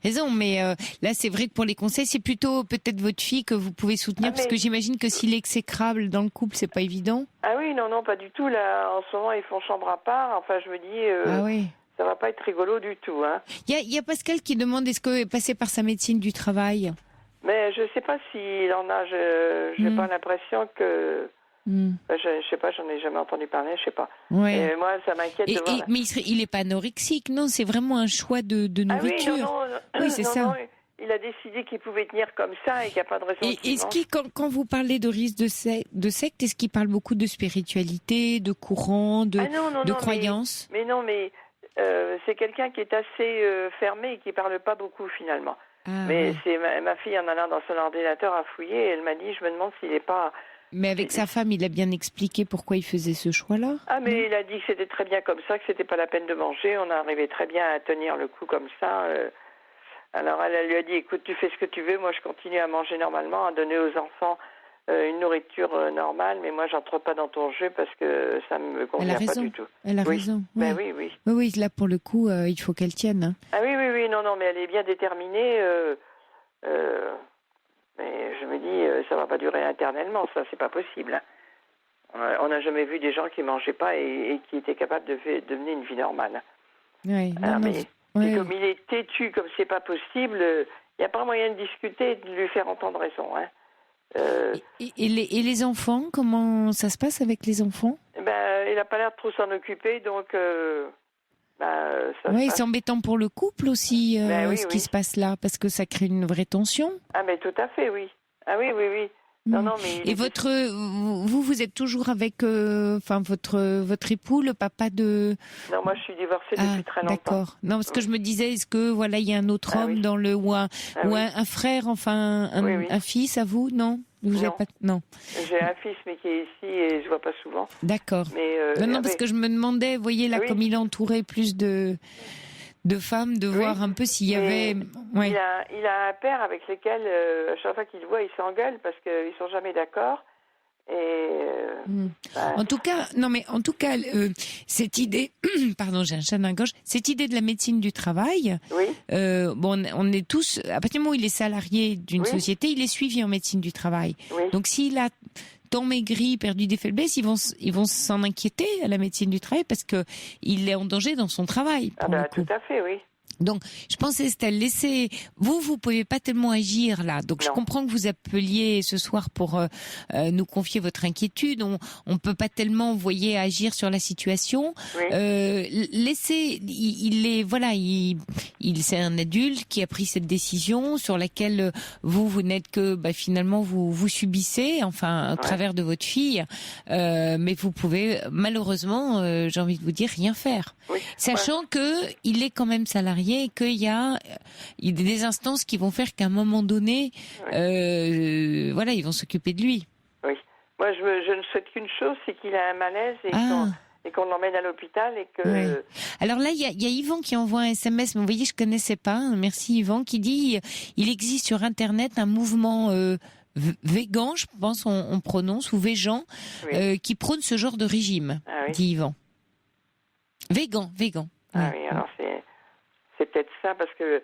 raison, mais là, c'est vrai que pour les conseils, c'est plutôt peut-être votre fille que vous pouvez soutenir, parce que j'imagine que s'il est exécrable dans le couple, c'est pas évident. Ah oui, non, pas du tout. Là, en ce moment, ils font chambre à part. Enfin, je me dis, ça va pas être rigolo du tout. Il y a Pascal qui demande est-ce que passer par sa médecine du travail. Mais je sais pas s'il en a. J'ai pas l'impression que. Je sais pas, j'en ai jamais entendu parler, je sais pas. Et moi, ça m'inquiète de voir. Mais il est pas anorexique, non, c'est vraiment un choix de nourriture. Oui, c'est ça. Non, il a décidé qu'il pouvait tenir comme ça et qu'il n'y a pas de raison. Et est-ce quand vous parlez de risque de secte, est-ce qu'il parle beaucoup de spiritualité, de courant, de croyance? Mais c'est quelqu'un qui est assez fermé et qui parle pas beaucoup finalement. C'est ma fille en allant dans son ordinateur à fouiller, et elle m'a dit, je me demande s'il n'est pas... Mais avec sa femme, il a bien expliqué pourquoi il faisait ce choix-là. Mais il a dit que c'était très bien comme ça, que c'était pas la peine de manger. On arrivait très bien à tenir le coup comme ça. Alors elle lui a dit, écoute, tu fais ce que tu veux. Moi, je continue à manger normalement, à donner aux enfants une nourriture normale. Mais moi, j'entre pas dans ton jeu parce que ça me convient pas du tout. Elle a raison. Ben oui. Oui, là pour le coup, il faut qu'elle tienne. Ah oui, non, mais elle est bien déterminée. Mais je me dis, ça va pas durer éternellement, ça, c'est pas possible. On n'a jamais vu des gens qui mangeaient pas et qui étaient capables de mener une vie normale. Oui, comme il est têtu, comme c'est pas possible, il n'y a pas moyen de discuter et de lui faire entendre raison. Et les enfants, comment ça se passe avec les enfants? Il n'a pas l'air de trop s'en occuper, donc... c'est embêtant pour le couple aussi, ce qui se passe là, parce que ça crée une vraie tension. Ah, mais tout à fait, oui. Ah oui. Non, mais... Et vous êtes toujours avec votre époux, le papa de... Non, moi je suis divorcée depuis très longtemps. D'accord. Non, parce que je me disais, est-ce que il y a un autre homme dans le... ou un frère, enfin, un fils à vous, non? Vous non. Pas... Non. J'ai un fils, mais qui est ici et je vois pas souvent. D'accord. Mais non, parce que je me demandais, vous voyez, là, comme il est entouré plus de femmes, de voir un peu s'il y avait... Il a un père avec lequel, à chaque fois qu'il le voit, il s'engueule parce qu'ils sont jamais d'accord. Et en tout cas, cette idée, pardon, j'ai un chat dans la gorge. Cette idée de la médecine du travail, on est tous, à partir du moment où il est salarié d'une société, il est suivi en médecine du travail. Donc s'il a tant maigri, perdu des faiblesses, ils vont s'en inquiéter à la médecine du travail parce que il est en danger dans son travail. Tout à fait, oui. Donc, je pensais, Estelle, vous pouvez pas tellement agir là. Donc, je comprends que vous appeliez ce soir pour nous confier votre inquiétude. On peut pas tellement, vous voyez, agir sur la situation. Laissez, c'est un adulte qui a pris cette décision sur laquelle vous n'êtes que, finalement, vous subissez, enfin, au travers de votre fille. Mais vous pouvez, malheureusement, j'ai envie de vous dire, rien faire. Sachant que il est quand même salarié et qu'il y a des instances qui vont faire qu'à un moment donné, ils vont s'occuper de lui. Oui. Moi, je ne souhaite qu'une chose, c'est qu'il a un malaise et qu'on l'emmène à l'hôpital et que... Ouais. Alors là, il y a Yvan qui envoie un SMS, mais vous voyez, je connaissais pas. Merci Yvan, qui dit il existe sur Internet un mouvement végan, je pense on prononce, ou végan, qui prône ce genre de régime, dit Yvan. Végan. Ah oui, alors c'est peut-être ça, parce que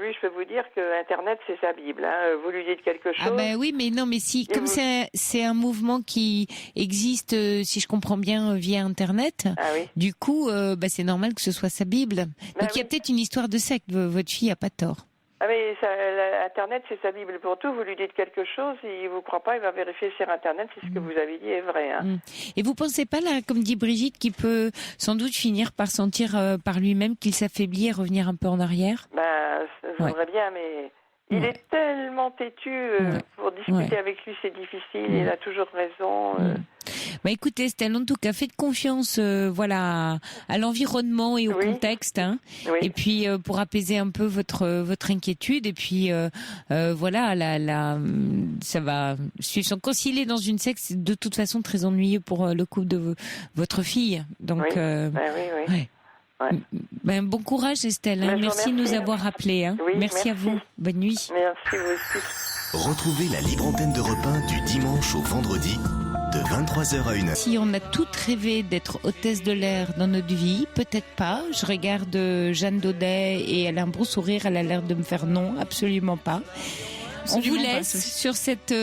lui, je peux vous dire que Internet, c'est sa Bible. Hein. Vous lui dites quelque chose. Ah ben oui, mais non, mais si, comme c'est un mouvement qui existe, si je comprends bien, via Internet, du coup, c'est normal que ce soit sa Bible. Donc il y a peut-être une histoire de secte. Votre fille a pas tort. Ah mais Internet, c'est sa Bible pour tout. Vous lui dites quelque chose, il vous croit pas, il va vérifier sur Internet si ce que vous avez dit est vrai. Hein. Et vous pensez pas, là, comme dit Brigitte, qu'il peut sans doute finir par sentir par lui-même qu'il s'affaiblit et revenir un peu en arrière? Ça voudrait bien, mais il est tellement têtu. Pour discuter avec lui, c'est difficile. Il a toujours raison. Écoutez, Estelle, en tout cas, faites confiance, à l'environnement et au contexte, hein. Et puis pour apaiser un peu votre inquiétude. Et puis ça va suivre son cours. S'il est dans une secte, c'est de toute façon très ennuyeux pour le couple de votre fille. Donc, bon courage, Estelle. Hein. Merci de nous avoir appelés. Hein. Merci à vous. Bonne nuit. Merci vous aussi. Retrouvez la libre antenne d'Europe 1 du dimanche au vendredi de 23h à 1h. Si on a toutes rêvé d'être hôtesse de l'air dans notre vie, peut-être pas. Je regarde Jeanne Daudet et elle a un beau sourire. Elle a l'air de me faire non, absolument pas. Absolument. On vous laisse sur cette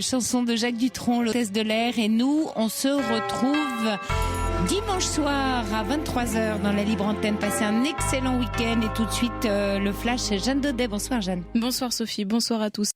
chanson de Jacques Dutronc, l'hôtesse de l'air. Et nous, on se retrouve dimanche soir à 23h dans la libre antenne. Passez un excellent week-end et tout de suite le flash Jeanne Daudet. Bonsoir Jeanne. Bonsoir Sophie, bonsoir à tous.